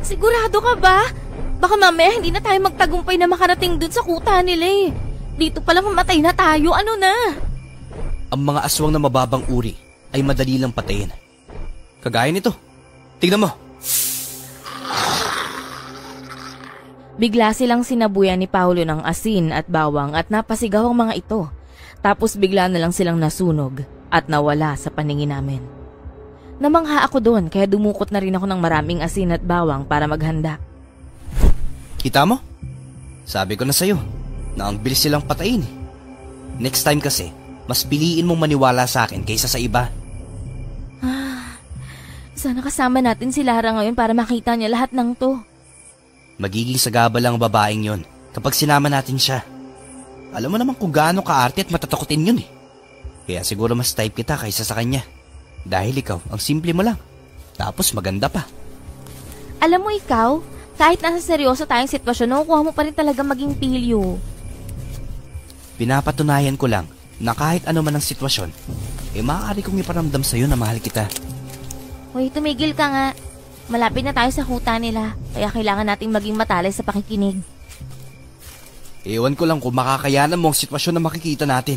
Sigurado ka ba? Baka mamaya hindi na tayo magtagumpay na makarating dun sa kuta nila eh. Dito palang mamatay na tayo, ano na? Ang mga aswang na mababang uri ay madali lang patayin. Kagaya nito. Tingnan mo. Bigla silang sinabuyan ni Paulo ng asin at bawang at napasigaw ang mga ito. Tapos bigla na lang silang nasunog at nawala sa paningin namin. Namangha ako doon kaya dumukot na rin ako ng maraming asin at bawang para maghanda. Kita mo? Sabi ko na sa'yo na ang bilis silang patayin. Next time kasi, mas piliin mong maniwala sa akin kaysa sa iba. Sana kasama natin si Lara ngayon para makita niya lahat ng to. Magiging sagabal lang ang babaeng yon kapag sinama natin siya. Alam mo naman kung gaano kaarte at matatakotin yun eh. Kaya siguro mas type kita kaysa sa kanya. Dahil ikaw, ang simple mo lang. Tapos maganda pa. Alam mo ikaw, kahit nasa seryoso tayong sitwasyon, nakukuha mo pa rin talaga maging pilyo. Pinapatunayan ko lang na kahit ano man ang sitwasyon, maaari kong iparamdam sa'yo na mahal kita. Hoy, tumigil ka nga. Malapit na tayo sa kuta nila, kaya kailangan nating maging matalay sa pakikinig. Ewan ko lang kung makakayanan mo ang sitwasyon na makikita natin.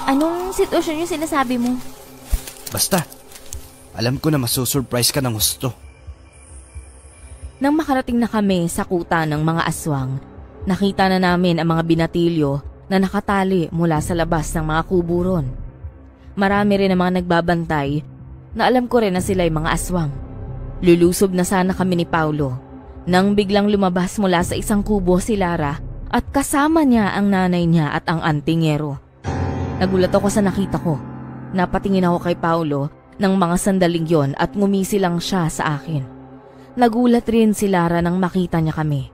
Anong sitwasyon yung sinasabi mo? Basta, Alam ko na masusurprise ka ng gusto. Nang makarating na kami sa kuta ng mga aswang, nakita na namin ang mga binatilyo na nakatali mula sa labas ng mga kuburon. Marami rin ang mga nagbabantay na alam ko rin na sila'y mga aswang. Lulusob na sana kami ni Paulo nang biglang lumabas mula sa isang kubo si Lara at kasama niya ang nanay niya at ang antingero. Nagulat ako sa nakita ko. Napatingin ako kay Paulo ng mga sandaling yon at ngumisi lang siya sa akin. Nagulat rin si Lara nang makita niya kami.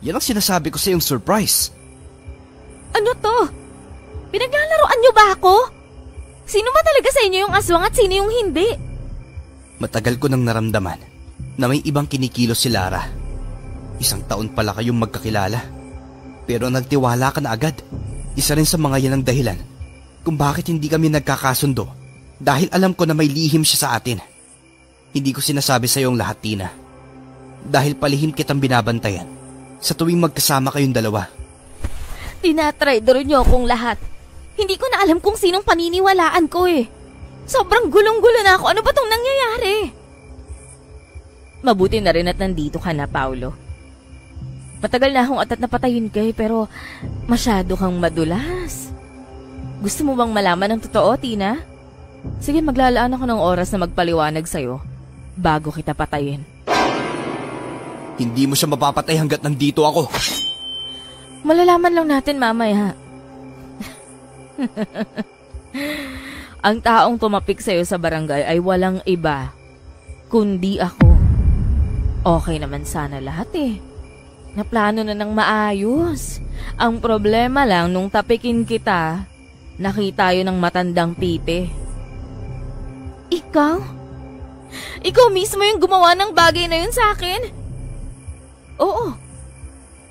Yan ang sinasabi ko sa iyong surprise. Ano to? Pinaglalaroan niyo ba ako? Sino ba talaga sa inyo yung aswang at sino yung hindi? Matagal ko nang naramdaman na may ibang kinikilos si Lara. 1 taon pala kayong magkakilala. Pero nagtiwala ka na agad. Isa rin sa mga yan ang dahilan kung bakit hindi kami nagkakasundo. Dahil alam ko na may lihim siya sa atin. Hindi ko sinasabi sa iyo ang lahat, Tina. Dahil palihim kitang binabantayan sa tuwing magkasama kayong dalawa. Tinatraidor niyo akong lahat. Hindi ko na alam kung sinong paniniwalaan ko eh. Sobrang gulong-gulo na ako. Ano ba tong nangyayari? Mabuti na rin at nandito ka na, Paulo. Matagal na akong atat na patayin kay pero masyado kang madulas. Gusto mo bang malaman ang totoo, Tina? Sige, maglalaan ako ng oras na magpaliwanag sa'yo bago kita patayin. Hindi mo siya mapapatay hanggat nandito ako. Malalaman lang natin mamaya. Ang taong tumapik sa'yo sa barangay ay walang iba kundi ako. Okay naman sana lahat eh. Naplano na ng maayos. Ang problema lang nung tapikin kita, nakita yun ng matandang pipe. Ikaw? Ikaw mismo yung gumawa ng bagay na yun sa akin? Oo.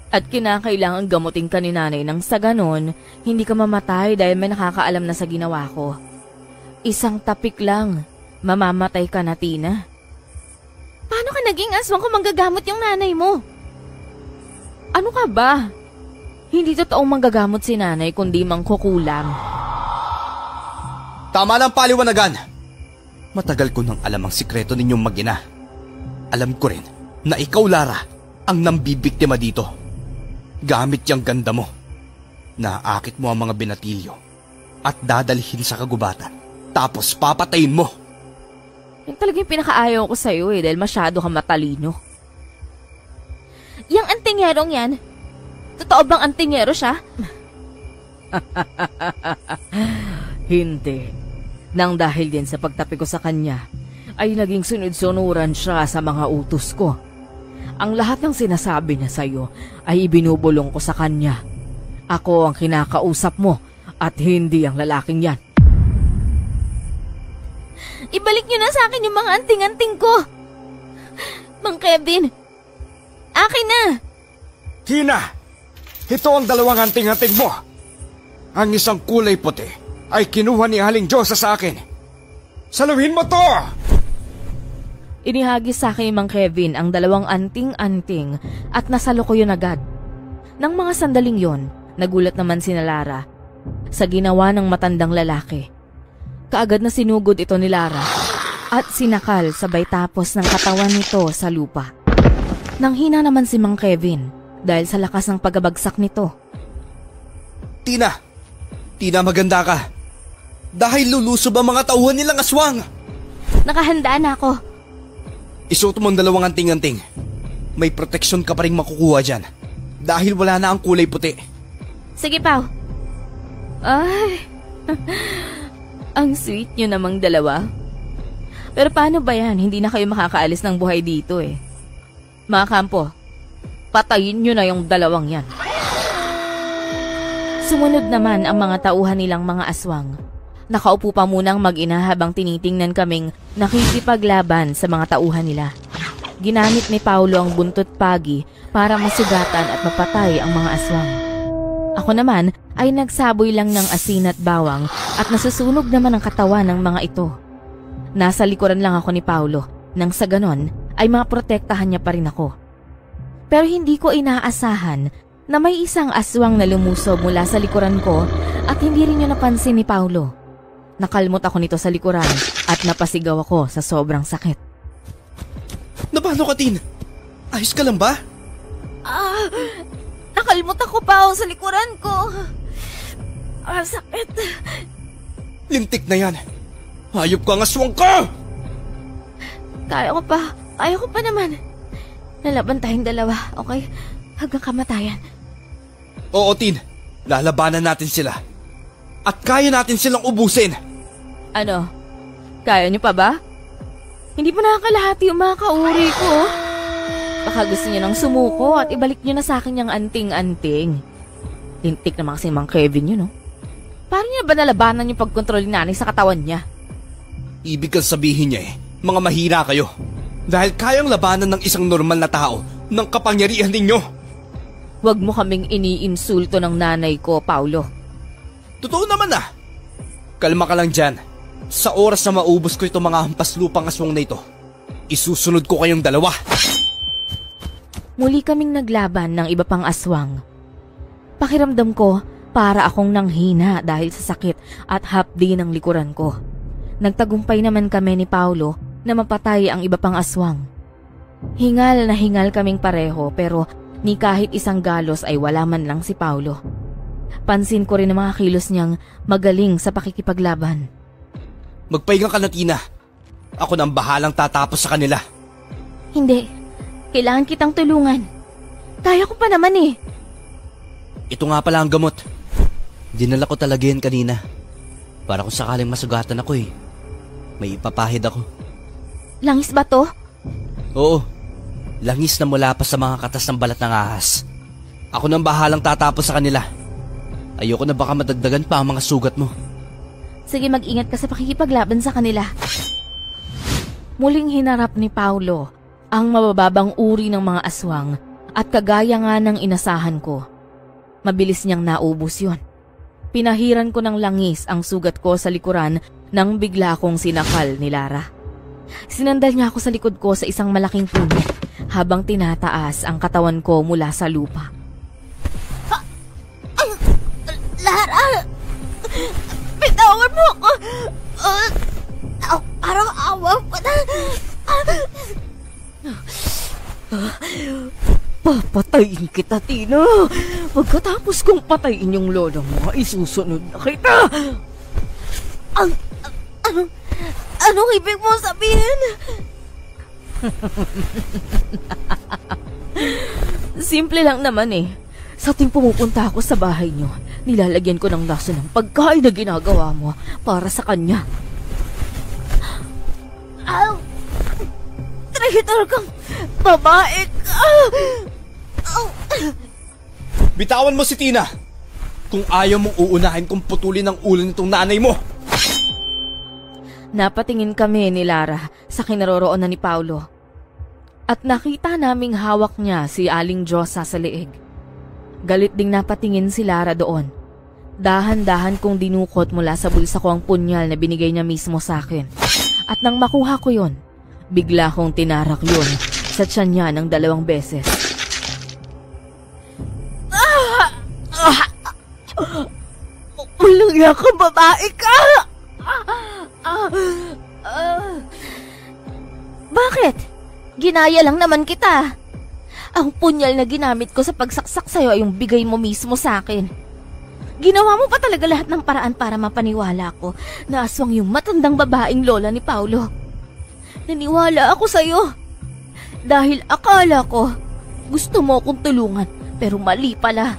At kinakailangan gamutin ka ni nanay nang sa ganon, hindi ka mamatay dahil may nakakaalam na sa ginawa ko. 1 tapik lang, mamamatay ka na, Tina. Paano ka naging aswang kung manggagamot yung nanay mo? Ano ka ba? Hindi totoong manggagamot si nanay kundi mangkukulam. Tama lang paliwanagan. Matagal ko nang alam ang sikreto ninyong mag-ina. Alam ko rin na ikaw, Lara, ang nambibiktima dito. Gamit yung ganda mo. Naaakit mo ang mga binatilyo at dadalhin sa kagubatan. Tapos papatayin mo. Yung talagang pinakaayaw ko sa'yo eh dahil masyado kang matalino. Yang antingerong yan, totoo bang antingero siya? Hindi. Nang dahil din sa pagtapi ko sa kanya, ay naging sunod-sunuran siya sa mga utos ko. Ang lahat ng sinasabi niya sa'yo ay ibinubulong ko sa kanya. Ako ang kinakausap mo at hindi ang lalaking yan. Ibalik niyo na sa akin yung mga anting-anting ko. Mang Kevin, akin na. Tina, ito ang 2 anting-anting mo. Ang isang kulay puti ay kinuha ni Aling Diyosa sa akin. Saluhin mo to! Inihagis sa akin ni Mang Kevin ang 2 anting-anting at nasalo ko yun agad. Nang mga sandaling yon, nagulat naman si Lara sa ginawa ng matandang lalaki. Kaagad na sinugod ito ni Lara at sinakal sabay tapos ng katawan nito sa lupa. Nanghina naman si Mang Kevin dahil sa lakas ng pagbagsak nito. Tina! Tina, maganda ka. Dahil lulusob ang mga tauhan nilang aswang. Nakahanda na ako. Isuot mo ang 2 anting-anting. May proteksyon ka pa rin makukuha dyan. Dahil wala na ang kulay puti. Sige, Pao. Ay, ang sweet nyo namang 2. Pero paano ba yan? Hindi na kayo makakaalis ng buhay dito eh. Mga kampo, patayin nyo na yung 2 yan. Sumunod naman ang mga tauhan nilang mga aswang. Nakaupo pa munang mag-ina habang tinitingnan kaming nakikipaglaban sa mga tauhan nila. Ginamit ni Paulo ang buntot pagi para masugatan at mapatay ang mga aswang. Ako naman ay nagsaboy lang ng asin at bawang at nasusunog naman ang katawan ng mga ito. Nasa likuran lang ako ni Paulo nang sa ganon ay maprotektahan niya pa rin ako. Pero hindi ko inaasahan na may isang aswang na lumusob mula sa likuran ko at hindi rin niya napansin ni Paulo. Nakalmot ako nito sa likuran at napasigaw ako sa sobrang sakit. Napano ka, Tin? Ayos ka lang ba? Nakalmot ako, Pao, sa likuran ko. Sakit. Lintik na yan. Hayop ka, aswang ka! Kaya ko pa naman. Lalaban tayong dalawa, okay? Hanggang kamatayan. Oo, Tin. Lalabanan natin sila. At kaya natin silang ubusin. Ano? Kaya niyo pa ba? Hindi pa nakakalahati yung mga kauri ko. Baka gusto niyo nang sumuko at ibalik niyo na sa akin yung anting-anting. Lintik naman kasi Mang Kevin yun, no? Paano niya ba nalabanan yung pagkontrol ni nanay sa katawan niya? Ibig kang sabihin niya mga mahina kayo. Dahil kayang labanan ng isang normal na tao ng kapangyarihan ninyo. Huwag mo kaming iniinsulto ng nanay ko, Paulo. Totoo naman Kalma ka lang dyan. Sa oras na maubos ko itong mga hampas lupang aswang na ito, isusunod ko kayong dalawa. Muli kaming naglaban ng iba pang aswang. Pakiramdam ko para akong nanghina dahil sa sakit at hapdi ng likuran ko. Nagtagumpay naman kami ni Paulo na mapatay ang iba pang aswang. Hingal na hingal kaming pareho pero ni kahit isang galos ay wala man lang si Paulo. Pansin ko rin ang mga kilos niyang magaling sa pakikipaglaban. Magpahinga ka na, Tina. Ako nang bahalang tatapos sa kanila. Hindi. Kailangan kitang tulungan. Kaya ko pa naman eh. Ito nga pala ang gamot. Dinala ko talaga yan kanina. Para kung sakaling masugatan ako may ipapahid ako. Langis ba to? Oo. Langis na mula pa sa mga katas ng balat ng ahas. Ako nang bahalang tatapos sa kanila. Ayoko na baka madagdagan pa ang mga sugat mo. Sige, mag-ingat ka sa pakikipaglaban sa kanila. Muling hinarap ni Paulo ang mabababang uri ng mga aswang at kagaya nga ng inasahan ko. Mabilis niyang naubos yon. Pinahiran ko ng langis ang sugat ko sa likuran nang bigla kong sinakal ni Lara. Sinandal niya ako sa likod ko sa isang malaking puno habang tinataas ang katawan ko mula sa lupa. Lara! Bitawan mo ako! Parang awa pa na! Papatayin kita, Tina! Pagkatapos kong patayin yung lola mo, isusunod na kita! Anong ibig mo sabihin? Simple lang naman eh. Sa tuwing pumupunta ako sa bahay niyo, nilalagyan ko ng laso ng pagkain na ginagawa mo para sa kanya. Traitor kang babae ka! Bitawan mo si Tina! Kung ayaw mong uunahin kong putulin ang ulo nitong nanay mo! Napatingin kami ni Lara sa kinaroroonan ni Paulo. At nakita naming hawak niya si Aling Diyosa sa leeg. Galit ding napatingin si Lara doon. Dahan-dahan kong dinukot mula sa bulsa ko ang punyal na binigay niya mismo sa akin. At nang makuha ko yon, bigla kong tinarak yon sa tiyan niya ng 2 beses. Malangya kang babae ka! Bakit? Ginaya lang naman kita. Ang punyal na ginamit ko sa pagsaksak sa'yo ay yung bigay mo mismo sa akin. Ginawa mo pa talaga lahat ng paraan para mapaniwala ko na aswang yung matandang babaeng lola ni Paulo. Naniwala ako sa'yo. Dahil akala ko gusto mo akong tulungan pero mali pala.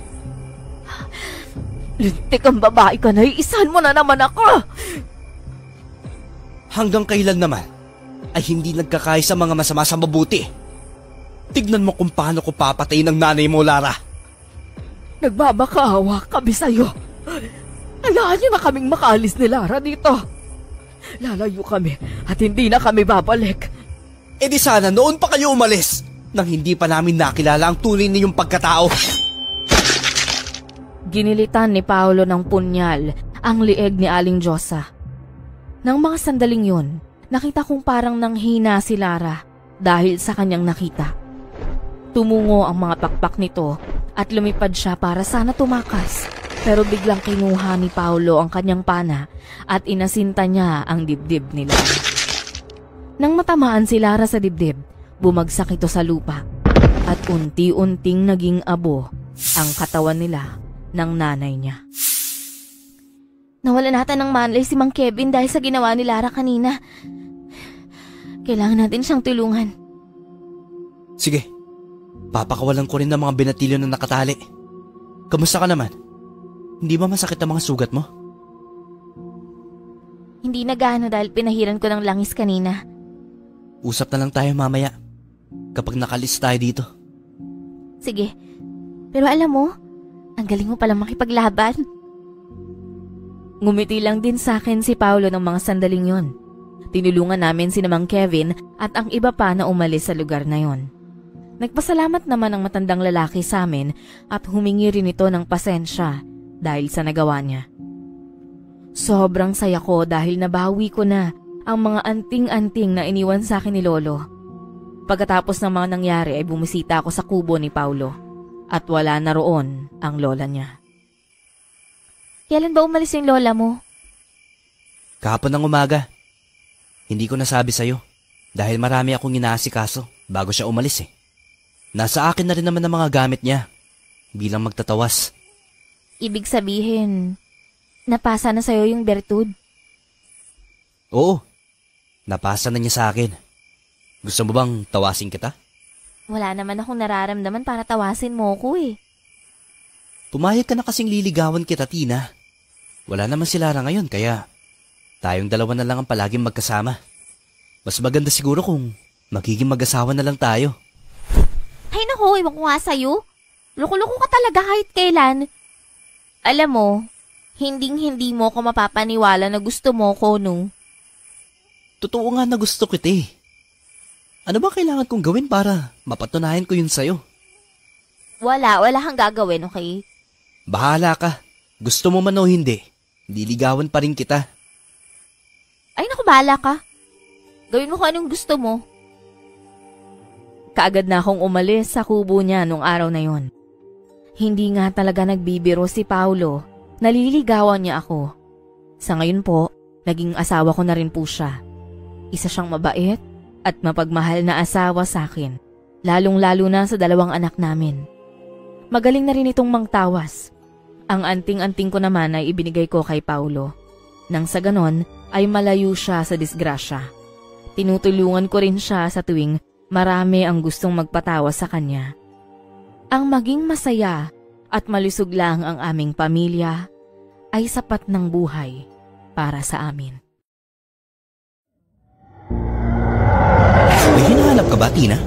Lintik ang babae ka na, iisahan mo na naman ako. Hanggang kailan naman ay hindi nagkakaya sa mga masama sa mabuti? Tignan mo kung paano ko papatayin ang nanay mo, Lara. Nagmamakaawa kami sa'yo. Hayaan niyo na kaming makaalis ni Lara dito. Lalayo kami at hindi na kami babalik. E di sana noon pa kayo umalis nang hindi pa namin nakilala ang tunay ninyong pagkatao. Ginilitan ni Paulo ng punyal ang lieg ni Aling Diyosa. Nang mga sandaling yun, nakita kong parang nanghina si Lara dahil sa kanyang nakita. Tumungo ang mga pakpak nito at lumipad siya para sana tumakas. Pero biglang kinuha ni Paulo ang kanyang pana at inasinta niya ang dibdib ni Lara. Nang matamaan si Lara sa dibdib, bumagsak ito sa lupa at unti-unting naging abo ang katawan nila ng nanay niya. Nawala nata ng malay si Mang Kevin dahil sa ginawa ni Lara kanina. Kailangan natin siyang tulungan. Sige, papakawalan ko rin ng mga binatilyo na nakatali. Kamusta ka naman? Hindi ba masakit ang mga sugat mo? Hindi na gaano dahil pinahiran ko ng langis kanina. Usap na lang tayo mamaya kapag nakalis tayo dito. Sige, pero alam mo, ang galing mo palang makipaglaban. Ngumiti lang din sa akin si Paulo ng mga sandaling yon. Tinulungan namin si Mang Kevin at ang iba pa na umalis sa lugar na yon. Nagpasalamat naman ang matandang lalaki sa amin at humingi rin ito ng pasensya dahil sa nagawa niya. Sobrang saya ko dahil nabawi ko na ang mga anting-anting na iniwan sa akin ni Lolo. Pagkatapos ng mga nangyari ay bumisita ako sa kubo ni Paulo at wala na roon ang lola niya. Kailan ba umalis yung lola mo? Kahapon ng umaga. Hindi ko nasabi sa'yo dahil marami akong inaasikaso bago siya umalis eh. Nasa akin na rin naman ang mga gamit niya bilang magtatawas. Ibig sabihin, napasa na sa'yo yung bertud? Oo, napasa na niya sa akin. Gusto mo bang tawasin kita? Wala naman akong nararamdaman para tawasin mo ko eh. Pumayag ka na kasing liligawan kita, Tina. Wala naman si Lara ngayon kaya tayong dalawa na lang ang palaging magkasama. Mas maganda siguro kung magiging mag-asawa na lang tayo. Ay naku, iwan ko nga sa'yo. Loko-loko ka talaga kahit kailan. Alam mo, hinding-hindi mo ko mapapaniwala na gusto mo ko, no? Totoo nga na gusto kita eh. Ano ba kailangan kong gawin para mapatunayan ko yun sa'yo? Wala kang gagawin, okay? Bahala ka. Gusto mo man o hindi, diligawan pa rin kita. Ay naku, bahala ka. Gawin mo kung anong gusto mo. Kaagad na akong umalis sa kubo niya nung araw na yon. Hindi nga talaga nagbibiro si Paulo. Naliligawan niya ako. Sa ngayon po, naging asawa ko na rin po siya. Isa siyang mabait at mapagmahal na asawa sa akin. Lalong-lalo na sa 2 anak namin. Magaling na rin itong mangtawas. Ang anting-anting ko naman ay ibinigay ko kay Paulo. Nang sa ganon ay malayo siya sa disgrasya. Tinutulungan ko rin siya sa tuwing marami ang gustong magpatawa sa kanya. Ang maging masaya at malusog lang ang aming pamilya ay sapat ng buhay para sa amin. May hinahanap ka ba, Tina?